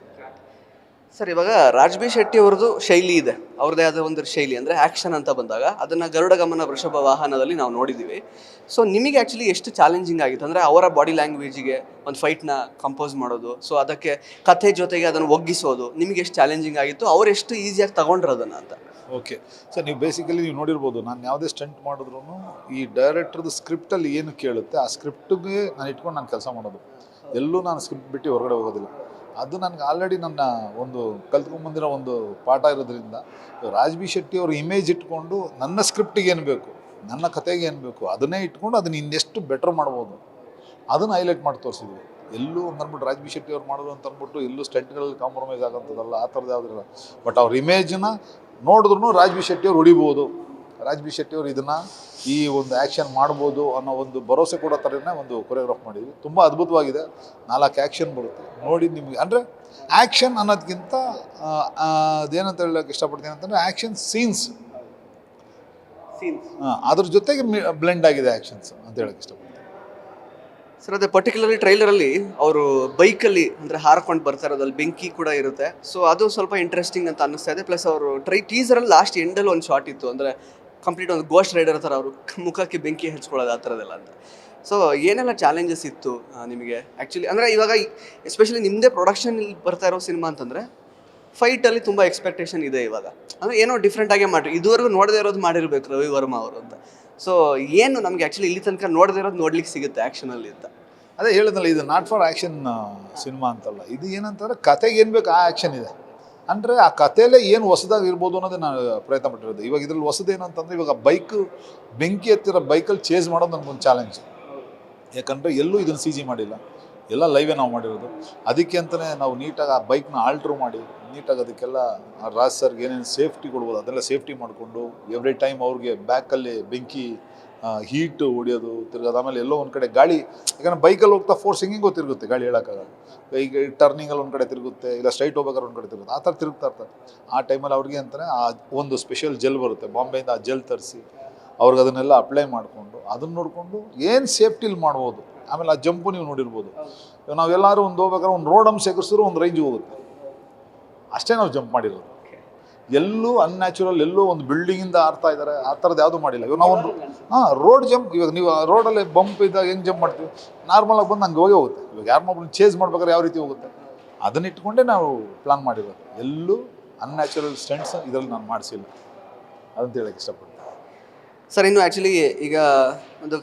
ಸರ್ ಇವಾಗ ರಾಜ್ ಬಿ ಶೆಟ್ಟಿ ಅವ್ರದ್ದು ಶೈಲಿ ಇದೆ, ಅವ್ರದ್ದೇ ಆದ ಒಂದು ಶೈಲಿ. ಅಂದರೆ ಆ್ಯಕ್ಷನ್ ಅಂತ ಬಂದಾಗ ಅದನ್ನು ಗರುಡ ಗಮನ ವೃಷಭ ವಾಹನದಲ್ಲಿ ನಾವು ನೋಡಿದ್ದೀವಿ. ಸೊ ನಿಮಗೆ ಆ್ಯಕ್ಚುಲಿ ಎಷ್ಟು ಚಾಲೆಂಜಿಂಗ್ ಆಗಿತ್ತು ಅಂದರೆ ಅವರ ಬಾಡಿ ಲ್ಯಾಂಗ್ವೇಜಿಗೆ ಒಂದು ಫೈಟ್ನ ಕಂಪೋಸ್ ಮಾಡೋದು, ಸೊ ಅದಕ್ಕೆ ಕಥೆ ಜೊತೆಗೆ ಅದನ್ನು ಒಗ್ಗಿಸೋದು ನಿಮಗೆ ಎಷ್ಟು ಚಾಲೆಂಜಿಂಗ್ ಆಗಿತ್ತು, ಅವ್ರು ಎಷ್ಟು ಈಸಿಯಾಗಿ ತಗೊಂಡ್ರು ಅದನ್ನು ಅಂತ? ಓಕೆ ಸರ್, ನೀವು ಬೇಸಿಕಲಿ ನೀವು ನೋಡಿರ್ಬೋದು, ನಾನು ಯಾವುದೇ ಸ್ಟಂಟ್ ಮಾಡಿದ್ರು ಈ ಡೈರೆಕ್ಟ್ರದ್ದು ಸ್ಕ್ರಿಪ್ಟಲ್ಲಿ ಏನು ಕೇಳುತ್ತೆ ಆ ಸ್ಕ್ರಿಪ್ಟಿಗೆ ನಾನು ಇಟ್ಕೊಂಡು ನಾನು ಕೆಲಸ ಮಾಡೋದು. ಎಲ್ಲೂ ನಾನು ಸ್ಕ್ರಿಪ್ಟ್ ಬಿಟ್ಟು ಹೊರಗಡೆ ಹೋಗೋದಿಲ್ಲ. ಅದು ನನಗೆ ಆಲ್ರೆಡಿ ನನ್ನ ಒಂದು ಕಲ್ತ್ಕೊಂಡ್ಬಂದಿರೋ ಒಂದು ಪಾಠ ಇರೋದ್ರಿಂದ ರಾಜ್ ಬಿ ಶೆಟ್ಟಿ ಅವ್ರ ಇಮೇಜ್ ಇಟ್ಕೊಂಡು ನನ್ನ ಸ್ಕ್ರಿಪ್ಟಿಗೆ ಏನು ಬೇಕು, ನನ್ನ ಕತೆಗೆ ಏನು ಬೇಕು ಅದನ್ನೇ ಇಟ್ಕೊಂಡು ಅದನ್ನು ಇನ್ನೆಷ್ಟು ಬೆಟ್ರ್ ಮಾಡ್ಬೋದು ಅದನ್ನು ಹೈಲೈಟ್ ಮಾಡಿ ತೋರಿಸಿದ್ವಿ. ಎಲ್ಲೂ ಅಂದ್ಬಿಟ್ಟು ರಾಜ್ ಬಿ ಶೆಟ್ಟಿ ಅವ್ರು ಮಾಡೋದು ಅಂತ ಅಂದ್ಬಿಟ್ಟು ಎಲ್ಲೂ ಸ್ಟಂಟ್ಗಳಲ್ಲಿ ಕಾಂಪ್ರಮೈಸ್ ಆಗೋಂಥದ್ದಲ್ಲ, ಆ ಥರದ್ದು ಯಾವುದಿಲ್ಲ. ಬಟ್ ಅವ್ರ ಇಮೇಜನ್ನ ನೋಡಿದ್ರು ರಾಜ್ ಬಿ ಶೆಟ್ಟಿ ಅವ್ರು ಹೊಡಿಬೋದು, ರಾಜ್ ಬಿ ಶೆಟ್ಟಿ ಅವರು ಇದನ್ನು ಈ ಒಂದು ಆ್ಯಕ್ಷನ್ ಮಾಡ್ಬೋದು ಅನ್ನೋ ಒಂದು ಭರವಸೆ ಕೊಡೋ ಥರನೇ ಒಂದು ಕೊರಿಯೋಗ್ರಾಫ್ ಮಾಡಿದ್ವಿ. ತುಂಬ ಅದ್ಭುತವಾಗಿದೆ. 4 ಆ್ಯಕ್ಷನ್ ಬರುತ್ತೆ ನೋಡಿ ನಿಮಗೆ. ಅಂದರೆ ಆ್ಯಕ್ಷನ್ ಅನ್ನೋದಕ್ಕಿಂತ ಅದೇನಂತ ಹೇಳೋಕ್ಕೆ ಇಷ್ಟಪಡ್ತೀನಿ ಅಂತಂದರೆ ಆ್ಯಕ್ಷನ್ ಸೀನ್ಸ್ ಅದ್ರ ಜೊತೆಗೆ ಬ್ಲೆಂಡ್ ಆಗಿದೆ ಆ್ಯಕ್ಷನ್ಸ್ ಅಂತ ಹೇಳೋಕ್ಕೆ ಇಷ್ಟಪಡ್ತೀನಿ. ಸರ್ ಅದೇ ಪರ್ಟಿಕ್ಯುಲರ್ಲಿ ಟ್ರೈಲರಲ್ಲಿ ಅವರು ಬೈಕಲ್ಲಿ ಅಂದರೆ ಹಾರ್ಕೊಂಡು ಬರ್ತಾ ಇರೋದಲ್ಲಿ ಬೆಂಕಿ ಕೂಡ ಇರುತ್ತೆ. ಸೊ ಅದು ಸ್ವಲ್ಪ ಇಂಟ್ರೆಸ್ಟಿಂಗ್ ಅಂತ ಅನ್ನಿಸ್ತಾ ಇದೆ. ಪ್ಲಸ್ ಅವರು ಟೀಸರಲ್ಲಿ ಲಾಸ್ಟ್ ಎಂಡಲ್ಲಿ ಒಂದು ಶಾಟ್ ಇತ್ತು, ಅಂದರೆ ಕಂಪ್ಲೀಟ್ ಒಂದು ಗೋಸ್ಟ್ ರೈಡರ್ ಥರ ಅವರು ಮುಖಕ್ಕೆ ಬೆಂಕಿ ಹಚ್ಕೊಳ್ಳೋದು ಆ ಥರದ್ದೆಲ್ಲ ಅಂತ. ಸೊ ಏನೆಲ್ಲ ಚಾಲೆಂಜಸ್ ಇತ್ತು ನಿಮಗೆ ಆ್ಯಕ್ಚುಲಿ? ಅಂದರೆ ಇವಾಗ ಎಸ್ಪೆಷಲಿ ನಿಮ್ಮದೇ ಪ್ರೊಡಕ್ಷನ್ ಬರ್ತಾ ಇರೋ ಸಿನಿಮಾ ಅಂತಂದರೆ ಫೈಟಲ್ಲಿ ತುಂಬ ಎಕ್ಸ್ಪೆಕ್ಟೇಷನ್ ಇದೆ ಇವಾಗ. ಅಂದರೆ ಏನೋ ಡಿಫ್ರೆಂಟಾಗೇ ಮಾಡಿರಿ, ಇದುವರೆಗೂ ನೋಡದೇ ಇರೋದು ಮಾಡಿರಬೇಕು ರವಿ ವರ್ಮಾ ಅವರು ಅಂತ. ಸೊ ಏನು ನಮಗೆ ಆ್ಯಕ್ಚುಲಿ ಇಲ್ಲಿ ತನಕ ನೋಡದೇ ಇರೋದು ನೋಡ್ಲಿಕ್ಕೆ ಸಿಗುತ್ತೆ ಆ್ಯಕ್ಷನಲ್ಲಿ ಅಂತ? ಅದೇ ಹೇಳಿದ್ನಲ್ಲ, ಇದು ನಾಟ್ ಫಾರ್ ಆ್ಯಕ್ಷನ್ ಸಿನಿಮಾ ಅಂತಲ್ಲ. ಇದು ಏನಂತಂದರೆ ಕತೆಗೆ ಏನು ಬೇಕು ಆ ಆ್ಯಕ್ಷನ್ ಇದೆ. ಅಂದರೆ ಆ ಕಥೆಯಲ್ಲೇ ಏನು ಹೊಸದಾಗಿ ಇರ್ಬೋದು ಅನ್ನೋದೇ ನಾನು ಪ್ರಯತ್ನ ಪಟ್ಟಿರೋದು. ಇವಾಗ ಇದ್ರಲ್ಲಿ ಹೊಸದೇನು ಅಂತಂದರೆ, ಇವಾಗ ಬೈಕು ಬೆಂಕಿ ಹತ್ತಿರೋ ಬೈಕಲ್ಲಿ ಚೇಸ್ ಮಾಡೋದು ನನಗೊಂದು ಚಾಲೆಂಜ್. ಯಾಕಂದರೆ ಎಲ್ಲೂ ಇದನ್ನು ಸಿ ಜಿ ಮಾಡಿಲ್ಲ, ಎಲ್ಲ ಲೈವೇ ನಾವು ಮಾಡಿರೋದು. ಅದಕ್ಕೆ ಅಂತಲೇ ನಾವು ನೀಟಾಗಿ ಆ ಬೈಕ್ನ ಆಲ್ಟ್ರು ಮಾಡಿ ನೀಟಾಗಿ ಅದಕ್ಕೆಲ್ಲ ರಾಜ್ ಸರ್ಗೆ ಏನೇನು ಸೇಫ್ಟಿ ಕೊಡ್ಬೋದು ಅದೆಲ್ಲ ಸೇಫ್ಟಿ ಮಾಡಿಕೊಂಡು ಎವ್ರಿ ಟೈಮ್ ಅವ್ರಿಗೆ ಬ್ಯಾಕಲ್ಲಿ ಬೆಂಕಿ ಹೀಟ್ ಹೊಡಿಯೋದು ತಿರ್ಗೋದು. ಆಮೇಲೆ ಎಲ್ಲೋ ಒಂದು ಕಡೆ ಗಾಳಿ, ಯಾಕಂದರೆ ಬೈಕಲ್ಲಿ ಹೋಗ್ತಾ ಫೋರ್ಸಿಂಗಿಂಗ್ ತಿರುಗುತ್ತೆ, ಗಾಳಿ ಹೇಳೋಕ್ಕಾಗಲ್ಲ. ಈಗ ಟರ್ನಿಂಗಲ್ಲಿ ಒಂದು ಕಡೆ ತಿರುಗುತ್ತೆ, ಇಲ್ಲ ಸ್ಟ್ರೈಟ್ ಹೋಗ್ಬೇಕಾದ್ರೆ ಒಂದು ಕಡೆ ತಿರುಗುತ್ತೆ, ಆ ಥರ ತಿರುಗ್ತಾ ಇರ್ತಾರೆ. ಆ ಟೈಮಲ್ಲಿ ಅವ್ರಿಗೆ ಅಂತಲೇ ಆ ಒಂದು ಸ್ಪೆಷಲ್ ಜೆಲ್ ಬರುತ್ತೆ ಬಾಂಬೆಯಿಂದ. ಆ ಜೆಲ್ ತರಿಸಿ ಅವ್ರಿಗೆ ಅದನ್ನೆಲ್ಲ ಅಪ್ಲೈ ಮಾಡಿಕೊಂಡು ಅದನ್ನು ನೋಡಿಕೊಂಡು ಏನು ಸೇಫ್ಟಿಲಿ ಮಾಡ್ಬೋದು. ಆಮೇಲೆ ಆ ಜಂಪು ನೀವು ನೋಡಿರ್ಬೋದು. ನಾವೆಲ್ಲರೂ ಒಂದು ಹೋಗ್ಬೇಕಾದ್ರೆ ಒಂದು ರೋಡ್ ಹಂಪ್ ಸೇರಿಸಿದ್ರು ಒಂದು ರೇಂಜ್ ಹೋಗುತ್ತೆ, ಅಷ್ಟೇ ನಾವು ಜಂಪ್ ಮಾಡಿರೋದು. ಎಲ್ಲೂ ಅನ್ಯಾಚುರಲ್, ಎಲ್ಲೂ ಒಂದು ಬಿಲ್ಡಿಂಗಿಂದ ಆಡ್ತಾ ಇದ್ದಾರೆ ಆ ಥರದ್ದು ಯಾವುದೂ ಮಾಡಿಲ್ಲ. ಇವಾಗ ನಾವು ಒಂದು ರೋಡ್ ಜಂಪ್, ಇವಾಗ ನೀವು ರೋಡಲ್ಲಿ ಬಂಪ್ ಇದ್ದಾಗ ಹೆಂಗೆ ಜಂಪ್ ಮಾಡ್ತೀವಿ, ನಾರ್ಮಲಾಗಿ ಬಂದು ಹಂಗೆ ಹೋಗೇ ಹೋಗುತ್ತೆ. ಇವಾಗ ಯಾರು ಮೊಬೈಲ್ ಚೇಸ್ ಮಾಡ್ಬೇಕಾದ್ರೆ ಯಾವ ರೀತಿ ಹೋಗುತ್ತೆ ಅದನ್ನ ಇಟ್ಕೊಂಡೇ ನಾವು ಪ್ಲಾನ್ ಮಾಡಿರೋದು. ಎಲ್ಲೂ ಅನ್ಯಾಚುರಲ್ ಸ್ಟಂಟ್ಸ್ ಇದರಲ್ಲಿ ನಾನು ಮಾಡಿಸಿಲ್ಲ ಅದಂತ ಹೇಳಕ್ಕೆ ಇಷ್ಟಪಡ್ತೀನಿ. ಸರ್ ಇನ್ನು ಆ್ಯಕ್ಚುಲಿ ಈಗ ಒಂದು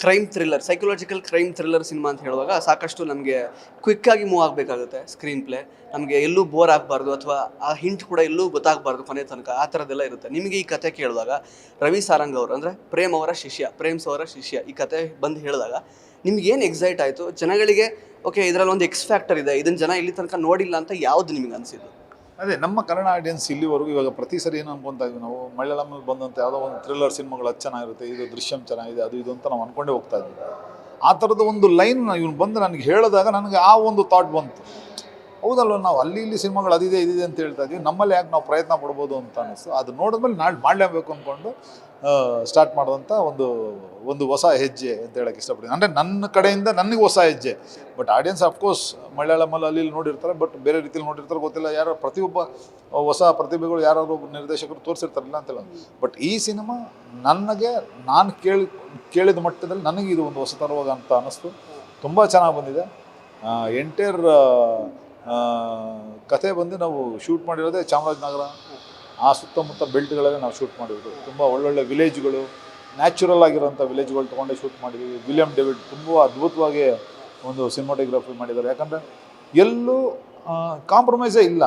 crime thriller, psychological crime thriller cinema ಅಂತ ಹೇಳುವಾಗ ಸಾಕಷ್ಟು ನಮಗೆ ಕ್ವಿಕ್ಕಾಗಿ ಮೂವ್ ಆಗಬೇಕಾಗುತ್ತೆ ಸ್ಕ್ರೀನ್ ಪ್ಲೇ. ನಮಗೆ ಎಲ್ಲೂ ಬೋರ್ ಆಗಬಾರ್ದು, ಅಥವಾ ಆ ಹಿಂಟ್ ಕೂಡ ಎಲ್ಲೂ ಗೊತ್ತಾಗಬಾರ್ದು ಕೊನೆ ತನಕ, ಆ ಥರದ್ದೆಲ್ಲ ಇರುತ್ತೆ. ನಿಮಗೆ ಈ ಕತೆ ಕೇಳಿದಾಗ ರವಿ ಸಾರಂಗ್ ಅವರು, ಅಂದರೆ ಪ್ರೇಮ್ ಅವರ ಶಿಷ್ಯ ಈ ಕತೆ ಬಂದು ಹೇಳಿದಾಗ ನಿಮ್ಗೇನು ಎಕ್ಸೈಟ್ ಆಯಿತು? ಜನಗಳಿಗೆ ಓಕೆ ಇದರಲ್ಲಿ ಒಂದು ಎಕ್ಸ್ ಫ್ಯಾಕ್ಟರ್ ಇದೆ, ಇದನ್ನು ಜನ ಇಲ್ಲಿ ತನಕ ನೋಡಿಲ್ಲ ಅಂತ ಯಾವುದು ನಿಮಗೆ ಅನಿಸಿದ್ದು? ಅದೇ ನಮ್ಮ ಕನ್ನಡ ಆಡಿಯನ್ಸ್ ಇಲ್ಲಿವರೆಗೂ ಇವಾಗ ಪ್ರತಿ ಸರಿ ಏನು ಅನ್ಕೊತಾ ಇದ್ವಿ ನಾವು, ಮಲಯಾಳಂನಲ್ಲಿ ಬಂದಂಥ ಯಾವುದೋ ಒಂದು ಥ್ರಿಲ್ಲರ್ ಸಿನಿಮಾಗಳು ಅದು ಚೆನ್ನಾಗಿರುತ್ತೆ, ಇದು ದೃಶ್ಯಂ ಚೆನ್ನಾಗಿದೆ, ಅದು ಇದು ಅಂತ ನಾವು ಅಂದ್ಕೊಂಡೇ ಹೋಗ್ತಾ ಇದ್ವಿ. ಆ ಥರದ ಒಂದು ಲೈನ್ ಇವನು ಬಂದು ನನಗೆ ಹೇಳಿದಾಗ ನನಗೆ ಆ ಒಂದು ಥಾಟ್ ಬಂತು, ಹೌದಲ್ವ ನಾವು ಅಲ್ಲಿ ಇಲ್ಲಿ ಸಿನಿಮಾಗಳು ಅದಿದೆ ಇದಿದೆ ಅಂತ ಹೇಳ್ತಾ ಇದ್ವಿ, ನಮ್ಮಲ್ಲಿ ಯಾಕೆ ನಾವು ಪ್ರಯತ್ನ ಪಡ್ಬೋದು ಅಂತ ಅನ್ನಿಸ್ತು. ಅದು ನೋಡಿದ್ಮೇಲೆ ನಾಳೆ ಮಾಡಲೇಬೇಕು ಅಂದ್ಕೊಂಡು ಸ್ಟಾರ್ಟ್ ಮಾಡುವಂಥ ಒಂದು ಹೊಸ ಹೆಜ್ಜೆ ಅಂತ ಹೇಳಕ್ಕೆ ಇಷ್ಟಪಡ್ತೀನಿ. ಅಂದರೆ ನನ್ನ ಕಡೆಯಿಂದ ನನಗೆ ಹೊಸ ಹೆಜ್ಜೆ. ಬಟ್ ಆಡಿಯನ್ಸ್ ಅಫ್ಕೋರ್ಸ್ ಮಲಯಾಳಮಲ್ಲಿ ಅಲ್ಲಿ ನೋಡಿರ್ತಾರೆ, ಬಟ್ ಬೇರೆ ರೀತಿಯಲ್ಲಿ ನೋಡಿರ್ತಾರೆ, ಗೊತ್ತಿಲ್ಲ. ಯಾರೋ ಪ್ರತಿಯೊಬ್ಬ ಹೊಸ ಪ್ರತಿಭೆಗಳು ಯಾರಾದ್ರು ನಿರ್ದೇಶಕರು ತೋರಿಸಿರ್ತಾರಿಲ್ಲ ಅಂತಿಲ್ಲ. ಬಟ್ ಈ ಸಿನಿಮಾ ನಾನು ಕೇಳಿದ ಮಟ್ಟದಲ್ಲಿ ನನಗೆ ಇದು ಒಂದು ಹೊಸ ತರವಾಗ ಅಂತ ಅನ್ನಿಸ್ತು. ತುಂಬ ಚೆನ್ನಾಗಿ ಬಂದಿದೆ. ಎಂಟೈರ್ ಕತೆ ಬಂದು ನಾವು ಶೂಟ್ ಮಾಡಿರೋದೇ ಚಾಮರಾಜನಗರ, ಆ ಸುತ್ತಮುತ್ತ ಬೆಲ್ಟ್ಗಳಲ್ಲೇ ನಾವು ಶೂಟ್ ಮಾಡಿರೋದು. ತುಂಬ ಒಳ್ಳೊಳ್ಳೆ ವಿಲೇಜ್ಗಳು, ನ್ಯಾಚುರಲ್ ಆಗಿರೋಂಥ ವಿಲೇಜ್ಗಳು ತೊಗೊಂಡೇ ಶೂಟ್ ಮಾಡಿದ್ವಿ. ವಿಲಿಯಂ ಡೇವಿಡ್ ತುಂಬ ಅದ್ಭುತವಾಗಿ ಒಂದು ಸಿನಿಮಾಟೋಗ್ರಫಿ ಮಾಡಿದ್ದಾರೆ. ಯಾಕಂದರೆ ಎಲ್ಲೂ ಕಾಂಪ್ರಮೈಸೇ ಇಲ್ಲ.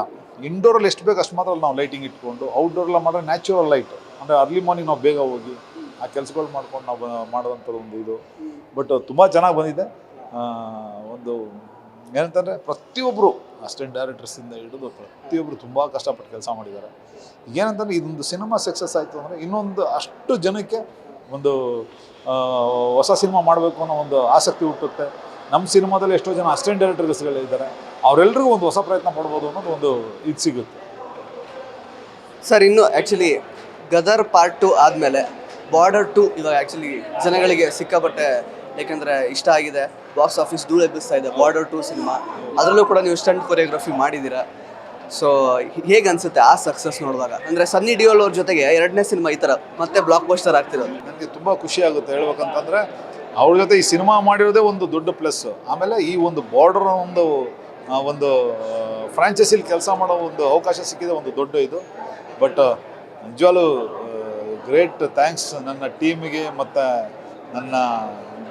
ಇಂಡೋರಲ್ಲಿ ಎಷ್ಟು ಬೇಕು ಅಷ್ಟು ಮಾತ್ರ ನಾವು ಲೈಟಿಂಗ್ ಇಟ್ಕೊಂಡು, ಔಟ್ಡೋರೆಲ್ಲ ಮಾಡಿದ್ರೆ ನ್ಯಾಚುರಲ್ ಲೈಟ್, ಅಂದರೆ ಅರ್ಲಿ ಮಾರ್ನಿಂಗ್ ನಾವು ಬೇಗ ಹೋಗಿ ಆ ಕೆಲಸಗಳು ಮಾಡ್ಕೊಂಡು ನಾವು ಮಾಡೋವಂಥದ್ದು ಒಂದು ಇದು. ಬಟ್ ತುಂಬ ಚೆನ್ನಾಗಿ ಬಂದಿದೆ. ಒಂದು ಏನಂತಂದರೆ ಪ್ರತಿಯೊಬ್ಬರು ಅಸಿಸ್ಟೆಂಟ್ ಡೈರೆಕ್ಟರ್ಸಿಂದ ಹಿಡಿದು ಪ್ರತಿಯೊಬ್ಬರು ತುಂಬ ಕಷ್ಟಪಟ್ಟು ಕೆಲಸ ಮಾಡಿದ್ದಾರೆ. ಏನಂತಂದರೆ ಇದೊಂದು ಸಿನಿಮಾ ಸಕ್ಸಸ್ ಆಯಿತು ಅಂದರೆ ಇನ್ನೊಂದು ಅಷ್ಟು ಜನಕ್ಕೆ ಒಂದು ಹೊಸ ಸಿನಿಮಾ ಮಾಡಬೇಕು ಅನ್ನೋ ಒಂದು ಆಸಕ್ತಿ ಹುಟ್ಟುತ್ತೆ. ನಮ್ಮ ಸಿನಿಮಾದಲ್ಲಿ ಎಷ್ಟೋ ಜನ ಅಸಿಸ್ಟೆಂಟ್ ಡೈರೆಕ್ಟರ್ಸ್ಗಳಿದ್ದಾರೆ, ಅವರೆಲ್ಲರಿಗೂ ಒಂದು ಹೊಸ ಪ್ರಯತ್ನ ಪಡ್ಬೋದು ಅನ್ನೋದು ಒಂದು ಇದು ಸಿಗುತ್ತೆ. ಸರ್ ಇನ್ನು ಆ್ಯಕ್ಚುಲಿ ಗದರ್ ಪಾರ್ಟ್ 2 ಆದಮೇಲೆ ಬಾರ್ಡರ್ 2 ಇವಾಗ ಆ್ಯಕ್ಚುಲಿ ಜನಗಳಿಗೆ ಸಿಕ್ಕಾಪಟ್ಟೆ ಯಾಕೆಂದರೆ ಇಷ್ಟ ಆಗಿದೆ, ಬಾಕ್ಸ್ ಆಫೀಸ್ ಧೂಳು ಎಬ್ಬಿಸ್ತಾ ಇದೆ ಬಾರ್ಡರ್ 2 ಸಿನಿಮಾ. ಅದರಲ್ಲೂ ಕೂಡ ನೀವು ಸ್ಟಂಟ್ ಕೊರಿಯೋಗ್ರಫಿ ಮಾಡಿದ್ದೀರಾ. ಸೊ ಹೇಗೆ ಅನಿಸುತ್ತೆ ಆ ಸಕ್ಸಸ್ ನೋಡಿದಾಗ? ಅಂದರೆ ಸನ್ನಿ ಡಿಯೋಲ್ ಅವ್ರ ಜೊತೆಗೆ 2ನೇ ಸಿನಿಮಾ ಈ ಥರ ಮತ್ತೆ ಬ್ಲಾಕ್ ಬಸ್ಟರ್ ಆಗ್ತಿರೋದು ನನಗೆ ತುಂಬ ಖುಷಿ ಆಗುತ್ತೆ. ಹೇಳ್ಬೇಕಂತಂದರೆ ಅವ್ರ ಜೊತೆ ಈ ಸಿನಿಮಾ ಮಾಡಿರೋದೇ ಒಂದು ದೊಡ್ಡ ಪ್ಲಸ್. ಆಮೇಲೆ ಈ ಒಂದು ಬಾರ್ಡರ್ ಒಂದು ಫ್ರಾಂಚೈಸಿಲಿ ಕೆಲಸ ಮಾಡೋ ಒಂದು ಅವಕಾಶ ಸಿಕ್ಕಿದೆ, ಒಂದು ದೊಡ್ಡ ಇದು. ಬಟ್ ನಿಜವಾಗ್ಲೂ ಗ್ರೇಟ್ ಥ್ಯಾಂಕ್ಸ್ ನನ್ನ ಟೀಮಿಗೆ ಮತ್ತು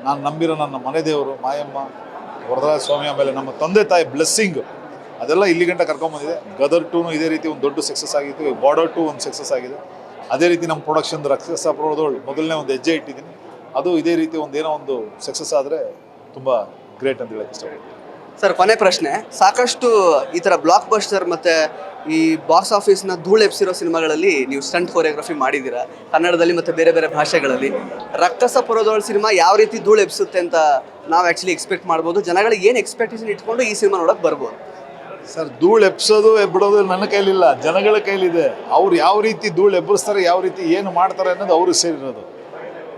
ನಾನು ನಂಬಿರೋ ನನ್ನ ಮನೆ ದೇವರು ಮಾಯಮ್ಮ, ವರದರಾಜ ಸ್ವಾಮಿ, ಆಮೇಲೆ ನಮ್ಮ ತಂದೆ ತಾಯಿ ಬ್ಲೆಸ್ಸಿಂಗ್, ಅದೆಲ್ಲ ಇಲ್ಲಿ ಗಂಟ ಕರ್ಕೊಂಬಂದಿದೆ. ಗದರ್ 2 ಇದೇ ರೀತಿ ಒಂದು ದೊಡ್ಡ ಸಕ್ಸಸ್ ಆಗಿತ್ತು. ಬಾರ್ಡರ್ 2 ಒಂದು ಸಕ್ಸಸ್ ಆಗಿದೆ. ಅದೇ ರೀತಿ ನಮ್ಮ ಪ್ರೊಡಕ್ಷನ್ ರಕ್ಷಸಾಪುರದೊಳಗೆ ಮೊದಲನೇ ಒಂದು ಹೆಜ್ಜೆ ಇಟ್ಟಿದ್ದೀನಿ. ಅದು ಇದೇ ರೀತಿ ಒಂದು ಏನೋ ಒಂದು ಸಕ್ಸಸ್ ಆದರೆ ತುಂಬ ಗ್ರೇಟ್ ಅಂತ ಹೇಳಕ್ಕೆ ಇಷ್ಟಪಡ್ತೀನಿ. ಸರ್ ಕೊನೆ ಪ್ರಶ್ನೆ, ಸಾಕಷ್ಟು ಈ ಥರ ಬ್ಲಾಕ್ ಬಸ್ಟರ್ ಮತ್ತು ಈ ಬಾಕ್ಸ್ ಆಫೀಸ್ನ ಧೂಳೆಪ್ಸಿರೋ ಸಿನಿಮಾಗಳಲ್ಲಿ ನೀವು ಸ್ಟಂಟ್ ಕೊರಿಯೋಗ್ರಫಿ ಮಾಡಿದ್ದೀರಾ, ಕನ್ನಡದಲ್ಲಿ ಮತ್ತು ಬೇರೆ ಬೇರೆ ಭಾಷೆಗಳಲ್ಲಿ. ರಕ್ಕಸ ಪುರದೋಳ್ ಸಿನಿಮಾ ಯಾವ ರೀತಿ ಧೂಳೆಪ್ಸುತ್ತೆ ಅಂತ ನಾವು ಆ್ಯಕ್ಚುಲಿ ಎಕ್ಸ್ಪೆಕ್ಟ್ ಮಾಡ್ಬೋದು? ಜನಗಳಿಗೆ ಏನು ಎಕ್ಸ್ಪೆಕ್ಟೇಷನ್ ಇಟ್ಕೊಂಡು ಈ ಸಿನಿಮಾ ನೋಡೋಕೆ ಬರ್ಬೋದು? ಸರ್, ಧೂಳು ಎಬ್ಸೋದು ಬಿಡೋದು ನನ್ನ ಕೈಲಿಲ್ಲ, ಜನಗಳ ಕೈಲಿದೆ. ಅವ್ರು ಯಾವ ರೀತಿ ಧೂಳು ಎಬ್ಬರಿಸ್ತಾರೆ, ಯಾವ ರೀತಿ ಏನು ಮಾಡ್ತಾರೆ ಅನ್ನೋದು ಅವ್ರಿಗೆ ಸೇರಿರೋದು.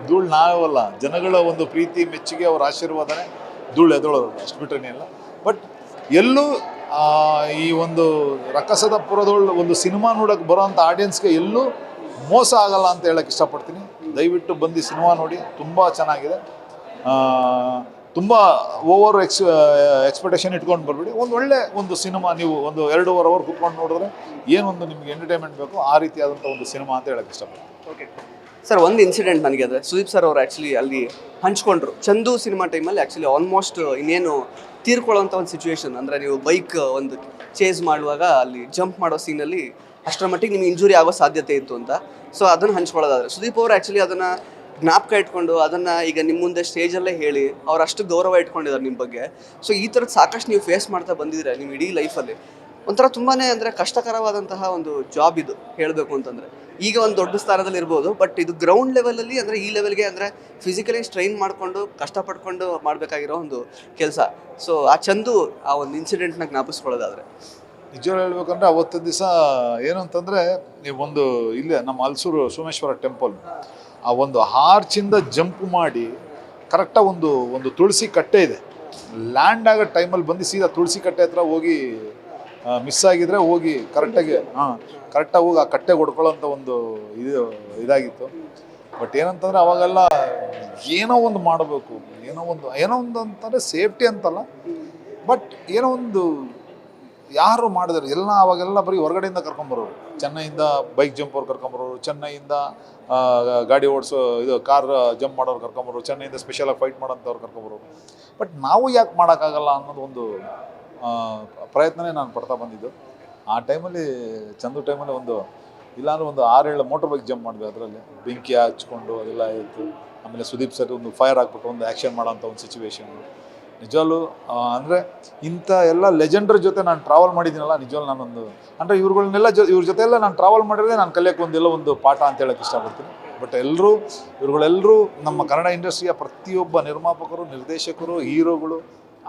ಧೂಳು ನಾವಲ್ಲ, ಜನಗಳ ಒಂದು ಪ್ರೀತಿ ಮೆಚ್ಚುಗೆ, ಅವರ ಆಶೀರ್ವಾದನೆ ಧೂಳು ಎದೊಳೋದು, ಅಷ್ಟು ಬಿಟ್ಟರೆ ಇಲ್ಲ. ಬಟ್ ಎಲ್ಲೂ ಈ ಒಂದು ರಕ್ಕಸದ ಪುರದೊಳು ಒಂದು ಸಿನಿಮಾ ನೋಡೋಕೆ ಬರೋವಂಥ ಆಡಿಯನ್ಸ್ಗೆ ಎಲ್ಲೂ ಮೋಸ ಆಗಲ್ಲ ಅಂತ ಹೇಳಕ್ಕೆ ಇಷ್ಟಪಡ್ತೀನಿ. ದಯವಿಟ್ಟು ಬಂದು ಸಿನಿಮಾ ನೋಡಿ, ತುಂಬ ಚೆನ್ನಾಗಿದೆ. ತುಂಬ ಓವರ್ ಎಕ್ಸ್ಪೆಕ್ಟೇಷನ್ ಇಟ್ಕೊಂಡು ಬರಬೇಡಿ. ಒಂದು ಒಳ್ಳೆ ಒಂದು ಸಿನಿಮಾ, ನೀವು ಒಂದು 2.5 ಅವರ್ ಕೂತ್ಕೊಂಡು ನೋಡಿದ್ರೆ ಏನೊಂದು ನಿಮ್ಗೆ ಎಂಟರ್ಟೈನ್ಮೆಂಟ್ ಬೇಕು ಆ ರೀತಿಯಾದಂಥ ಒಂದು ಸಿನಿಮಾ ಅಂತ ಹೇಳಕ್ಕೆ ಇಷ್ಟಪಡ್ತೀನಿ. ಓಕೆ ಸರ್, ಒಂದು ಇನ್ಸಿಡೆಂಟ್ ನನಗೆ ಅಂದರೆ ಸುದೀಪ್ ಸರ್ ಅವರು ಆ್ಯಕ್ಚುಲಿ ಅಲ್ಲಿ ಹಂಚ್ಕೊಂಡ್ರು. ಚಂದು ಸಿನಿಮಾ ಟೈಮಲ್ಲಿ ಆ್ಯಕ್ಚುಲಿ ಆಲ್ಮೋಸ್ಟ್ ಇನ್ನೇನು ತೀರ್ಕೊಳ್ಳೋಂಥ ಒಂದು ಸಿಚುವೇಶನ್, ಅಂದರೆ ನೀವು ಬೈಕ್ ಒಂದು ಚೇಸ್ ಮಾಡುವಾಗ ಅಲ್ಲಿ ಜಂಪ್ ಮಾಡೋ ಸೀನಲ್ಲಿ ಅಷ್ಟರ ಮಟ್ಟಿಗೆ ನಿಮ್ಗೆ ಇಂಜುರಿ ಆಗೋ ಸಾಧ್ಯತೆ ಇತ್ತು ಅಂತ. ಸೊ ಅದನ್ನು ಹಂಚ್ಕೊಳ್ಳೋದಾದರೆ ಸುದೀಪ್ ಅವರು ಆ್ಯಕ್ಚುಲಿ ಅದನ್ನು ಜ್ಞಾಪಕ ಇಟ್ಕೊಂಡು ಅದನ್ನು ಈಗ ನಿಮ್ಮ ಮುಂದೆ ಸ್ಟೇಜಲ್ಲೇ ಹೇಳಿ ಅವ್ರು ಅಷ್ಟು ಗೌರವ ಇಟ್ಕೊಂಡಿದ್ದಾರೆ ನಿಮ್ಮ ಬಗ್ಗೆ. ಸೊ ಈ ಥರದ್ದು ಸಾಕಷ್ಟು ನೀವು ಫೇಸ್ ಮಾಡ್ತಾ ಬಂದಿದ್ದೀರಾ ನಿಮ್ಮ ಇಡೀ ಲೈಫಲ್ಲಿ. ಒಂಥರ ತುಂಬಾ ಅಂದರೆ ಕಷ್ಟಕರವಾದಂತಹ ಒಂದು ಜಾಬ್ ಇದು ಹೇಳಬೇಕು ಅಂತಂದರೆ. ಈಗ ಒಂದು ದೊಡ್ಡ ಸ್ಥಾನದಲ್ಲಿ ಇರ್ಬೋದು, ಬಟ್ ಇದು ಗ್ರೌಂಡ್ ಲೆವೆಲಲ್ಲಿ ಅಂದರೆ ಈ ಲೆವೆಲ್ಗೆ ಅಂದರೆ ಫಿಸಿಕಲಿ ಸ್ಟ್ರೈನ್ ಮಾಡಿಕೊಂಡು ಕಷ್ಟಪಡ್ಕೊಂಡು ಮಾಡಬೇಕಾಗಿರೋ ಒಂದು ಕೆಲಸ. ಸೊ ಆ ಚಂದು ಆ ಒಂದು ಇನ್ಸಿಡೆಂಟ್ನ ಜ್ಞಾಪಿಸ್ಕೊಳ್ಳೋದಾದರೆ ನಿಜವಾಗ್ಲೂ ಹೇಳ್ಬೇಕಂದ್ರೆ ಅವತ್ತಿನ ದಿವಸ ಏನು ಅಂತಂದರೆ, ಒಂದು ಇಲ್ಲೇ ನಮ್ಮ ಹಲಸೂರು ಸೋಮೇಶ್ವರ ಟೆಂಪಲ್ ಆ ಒಂದು ಆರ್ಚಿಂದ ಜಂಪ್ ಮಾಡಿ ಕರೆಕ್ಟಾಗಿ ಒಂದು ತುಳಸಿ ಕಟ್ಟೆ ಇದೆ, ಲ್ಯಾಂಡ್ ಆಗೋ ಟೈಮಲ್ಲಿ ಬಂದು ಸೀದಾ ತುಳಸಿ ಕಟ್ಟೆ ಹತ್ರ ಹೋಗಿ ಮಿಸ್ ಆಗಿದ್ರೆ ಹೋಗಿ ಕರೆಕ್ಟಾಗಿ ಹೋಗಿ ಆ ಕಟ್ಟೆ ಹೊಡ್ಕೊಳ್ಳೋಂಥ ಒಂದು ಇದಾಗಿತ್ತು. ಬಟ್ ಏನಂತಂದರೆ ಅವಾಗೆಲ್ಲ ಏನೋ ಒಂದು ಮಾಡಬೇಕು, ಏನೋ ಒಂದು ಅಂತಂದರೆ ಸೇಫ್ಟಿ ಅಂತಲ್ಲ, ಬಟ್ ಏನೋ ಒಂದು ಯಾರು ಮಾಡಿದ್ರು ಎಲ್ಲ ಅವಾಗೆಲ್ಲ ಬರೀ ಹೊರಗಡೆಯಿಂದ ಕರ್ಕೊಂಬರೋರು. ಚೆನ್ನೈಯಿಂದ ಬೈಕ್ ಜಂಪವ್ರು ಕರ್ಕೊಂಬರೋರು, ಚೆನ್ನೈಯಿಂದ ಗಾಡಿ ಓಡಿಸೋ ಕಾರ್ ಜಂಪ್ ಮಾಡೋರು ಕರ್ಕೊಂಬರೋರು, ಚೆನ್ನೈಯಿಂದ ಸ್ಪೆಷಲಾಗಿ ಫೈಟ್ ಮಾಡೋಂಥವ್ರು ಕರ್ಕೊಂಬರೋರು. ಬಟ್ ನಾವು ಯಾಕೆ ಮಾಡೋಕ್ಕಾಗಲ್ಲ ಅನ್ನೋದು ಒಂದು ಪ್ರಯತ್ನನೇ ನಾನು ಪಡ್ತಾ ಬಂದಿದ್ದು. ಆ ಟೈಮಲ್ಲಿ ಚಂದು ಟೈಮಲ್ಲಿ ಇಲ್ಲಾಂದ್ರೆ ಒಂದು 6-7 ಮೋಟರ್ ಬೈಕ್ ಜಂಪ್ ಮಾಡಿದೆ. ಅದರಲ್ಲಿ ಬೆಂಕಿ ಹಚ್ಕೊಂಡು ಅದೆಲ್ಲ ಇತ್ತು. ಆಮೇಲೆ ಸುದೀಪ್ ಸರ್ ಒಂದು ಫೈರ್ ಹಾಕ್ಬಿಟ್ಟು ಒಂದು ಆ್ಯಕ್ಷನ್ ಮಾಡೋಂಥ ಒಂದು ಸಿಚುವೇಶನ್. ನಿಜವಾಗ್ಲೂ ಅಂದರೆ ಇಂಥ ಎಲ್ಲ ಲೆಜೆಂಡ್ರ ಜೊತೆ ನಾನು ಟ್ರಾವೆಲ್ ಮಾಡಿದ್ದೀನಲ್ಲ, ನಿಜವಾಗ್ಲೂ ನಾನೊಂದು ಅಂದರೆ ಇವ್ರ ಜೊತೆ ಎಲ್ಲ ನಾನು ಟ್ರಾವೆಲ್ ಮಾಡಿದ್ರೆ ನಾನು ಕಲಿಯೋಕ್ಕೆ ಒಂದು ಪಾಠ ಅಂತ ಹೇಳೋಕ್ಕೆ ಇಷ್ಟಪಡ್ತೀನಿ. ಬಟ್ ಇವ್ರುಗಳೆಲ್ಲರೂ ನಮ್ಮ ಕನ್ನಡ ಇಂಡಸ್ಟ್ರಿಯ ಪ್ರತಿಯೊಬ್ಬ ನಿರ್ಮಾಪಕರು, ನಿರ್ದೇಶಕರು, ಹೀರೋಗಳು,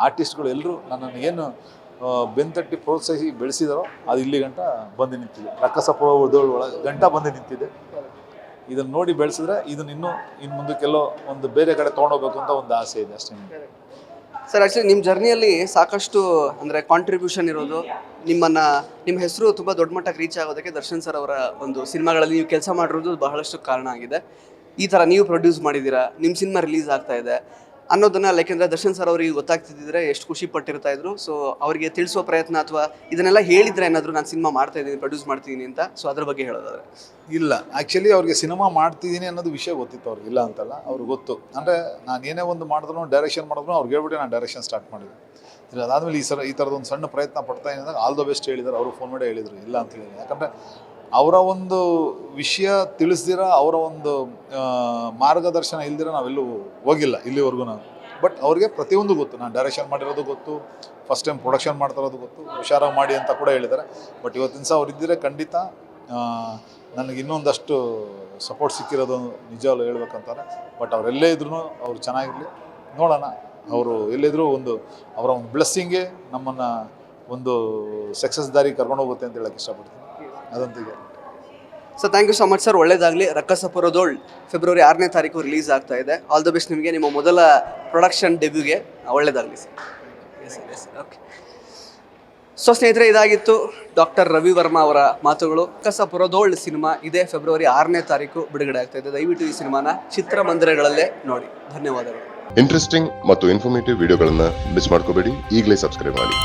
ಆರ್ಟಿಸ್ಟ್ಗಳು ಎಲ್ಲರೂ ನನ್ನನ್ನು ಏನು ಬೆಂತಟ್ಟಿ ಪ್ರೋತ್ಸಾಹಿಸಿ ಬೆಳೆಸಿದಾರೋ ಅದು ಇಲ್ಲಿ ಗಂಟ ಬಂದು ನಿಂತಿದೆ. ರಕ್ಕಸ ಪುರದೋಳ್ ಗಂಟ ಬಂದು ನಿಂತಿದೆ. ಇದನ್ನು ನೋಡಿ ಬೆಳೆಸಿದ್ರೆ ಇದನ್ನು ಇನ್ನು ಮುಂದಕ್ಕೆಲ್ಲೋ ಒಂದು ಬೇರೆ ಕಡೆ ತೊಗೊಂಡೋಗ್ಬೇಕು ಅಂತ ಒಂದು ಆಸೆ ಇದೆ ಅಷ್ಟೇ. ಸರ್ ಆ್ಯಕ್ಚುಲಿ ನಿಮ್ಮ ಜರ್ನಿಯಲ್ಲಿ ಸಾಕಷ್ಟು ಅಂದರೆ ಕಾಂಟ್ರಿಬ್ಯೂಷನ್ ಇರೋದು, ನಿಮ್ಮ ಹೆಸರು ತುಂಬ ದೊಡ್ಡ ಮಟ್ಟಕ್ಕೆ ರೀಚ್ ಆಗೋದಕ್ಕೆ ದರ್ಶನ್ ಸರ್ ಅವರ ಒಂದು ಸಿನಿಮಾಗಳಲ್ಲಿ ನೀವು ಕೆಲಸ ಮಾಡಿರೋದು ಬಹಳಷ್ಟು ಕಾರಣ ಆಗಿದೆ. ಈ ಥರ ನೀವು ಪ್ರೊಡ್ಯೂಸ್ ಮಾಡಿದ್ದೀರಾ, ನಿಮ್ಮ ಸಿನಿಮಾ ರಿಲೀಸ್ ಆಗ್ತಾ ಇದೆ ಅನ್ನೋದನ್ನು ಯಾಕೆಂದರೆ ದರ್ಶನ್ ಸರ್ ಅವರಿಗೆ ಗೊತ್ತಾಗ್ತಿದ್ದಿದ್ರೆ ಎಷ್ಟು ಖುಷಿ ಪಟ್ಟಿರ್ತಾ ಇದ್ರು. ಸೊ ಅವರಿಗೆ ತಿಳಿಸೋ ಪ್ರಯತ್ನ ಅಥವಾ ಇದನ್ನೆಲ್ಲ ಹೇಳಿದ್ರೆ ಏನಾದರೂ ನಾನು ಸಿನಿಮಾ ಮಾಡ್ತಾ ಇದ್ದೀನಿ, ಪ್ರೊಡ್ಯೂಸ್ ಮಾಡ್ತಿದ್ದೀನಿ ಅಂತ, ಸೊ ಅದ್ರ ಬಗ್ಗೆ ಹೇಳೋದಾದ್ರೆ? ಇಲ್ಲ, ಆ್ಯಕ್ಚುಲಿ ಅವ್ರಿಗೆ ಸಿನಿಮಾ ಮಾಡ್ತಿದ್ದೀನಿ ಅನ್ನೋದು ವಿಷಯ ಗೊತ್ತಿತ್ತು ಅವ್ರಿಗೆ, ಇಲ್ಲ ಅಂತಲ್ಲ, ಅವ್ರಿಗೆ ಗೊತ್ತು. ಅಂದರೆ ನಾನು ಏನೇ ಒಂದು ಮಾಡಿದ್ರು ಡೈರೆಕ್ಷನ್ ಮಾಡಿದ್ರು ಅವ್ರಿಗೆ ಹೇಳ್ಬಿಟ್ಟು ನಾನು ಡೈರೆಕ್ಷನ್ ಸ್ಟಾರ್ಟ್ ಮಾಡಿದ್ದೆ. ಅದಾದಮೇಲೆ ಈ ಥರದೊಂದು ಸಣ್ಣ ಪ್ರಯತ್ನ ಪಡ್ತಾ ಇದ್ದಾಗ ಆಲ್ ದ ಬೆಸ್ಟ್ ಹೇಳಿದ್ದಾರೆ. ಅವರು ಫೋನ್ ಮಾಡಿ ಹೇಳಿದರು, ಇಲ್ಲ ಅಂತ ಹೇಳಿದ್ರು. ಯಾಕಂದರೆ ಅವರ ಒಂದು ವಿಷಯ ತಿಳಿಸ್ದಿರ, ಅವರ ಒಂದು ಮಾರ್ಗದರ್ಶನ ಇಲ್ದಿರ ನಾವೆಲ್ಲೂ ಹೋಗಿಲ್ಲ ಇಲ್ಲಿವರೆಗೂ ನಾನು. ಬಟ್ ಅವ್ರಿಗೆ ಪ್ರತಿಯೊಂದು ಗೊತ್ತು, ನಾನು ಡೈರೆಕ್ಷನ್ ಮಾಡಿರೋದು ಗೊತ್ತು, ಫಸ್ಟ್ ಟೈಮ್ ಪ್ರೊಡಕ್ಷನ್ ಮಾಡ್ತಾ ಇರೋದು ಗೊತ್ತು, ಹುಷಾರಾಗಿ ಮಾಡಿ ಅಂತ ಕೂಡ ಹೇಳಿದ್ದಾರೆ. ಬಟ್ ಇವತ್ತಿನ ದಿವಸ ಅವ್ರಿದ್ದರೆ ಖಂಡಿತ ನನಗೆ ಇನ್ನೊಂದಷ್ಟು ಸಪೋರ್ಟ್ ಸಿಕ್ಕಿರೋದು ನಿಜವಾಗ್ಲೂ ಹೇಳ್ಬೇಕಂತಾರೆ. ಬಟ್ ಅವರೆಲ್ಲೇ ಇದ್ರೂ ಅವ್ರು ಚೆನ್ನಾಗಿರಲಿ, ನೋಡೋಣ. ಅವರು ಎಲ್ಲಿದ್ದರೂ ಅವರ ಒಂದು ಬ್ಲೆಸ್ಸಿಂಗೇ ನಮ್ಮನ್ನು ಒಂದು ಸಕ್ಸಸ್ ದಾರಿ ಕರ್ಕೊಂಡು ಹೋಗುತ್ತೆ ಅಂತ ಹೇಳಕ್ಕೆ ಇಷ್ಟಪಡ್ತೀನಿ. ಅದಂತಿಗೆ so thank you so much sir, ಒಳ್ಳೆಯದಾಗಲಿ. ರಕ್ಕಸ ಪುರದೋಳ್ ಫೆಬ್ರವರಿ 6ನೇ ತಾರೀಕು ರಿಲೀಸ್ ಆಗ್ತಾ ಇದೆ. ಆಲ್ ದ ಬೆಸ್ಟ್ ನಿಮಗೆ, ನಿಮ್ಮ ಮೊದಲ ಪ್ರೊಡಕ್ಷನ್ ಡೆಬ್ಯೂಗೆ ಒಳ್ಳೆಯದಾಗಲಿ ಸರ್. Yes okay. ಸೊ ಸ್ನೇಹಿತರೆ, ಇದಾಗಿತ್ತು ಡಾಕ್ಟರ್ ರವಿ ವರ್ಮಾ ಅವರ ಮಾತುಗಳು. ರಕ್ಕಸ ಪುರದೋಳ್ ಸಿನಿಮಾ ಇದೇ ಫೆಬ್ರವರಿ 6ನೇ ತಾರೀಕು ಬಿಡುಗಡೆ ಆಗ್ತಾ ಇದೆ. ದಯವಿಟ್ಟು ಈ ಸಿನಿಮಾನ ಚಿತ್ರಮಂದಿರಗಳಲ್ಲೇ ನೋಡಿ. ಧನ್ಯವಾದಗಳು. ಇಂಟ್ರೆಸ್ಟಿಂಗ್ ಮತ್ತು ಇನ್ಫಾರ್ಮೇಟಿವ್ ವಿಡಿಯೋಗಳನ್ನು ಮಿಸ್ ಮಾಡ್ಕೋಬೇಡಿ. ಈಗಲೇ ಸಬ್ಸ್ಕ್ರೈಬ್ ಮಾಡಿ.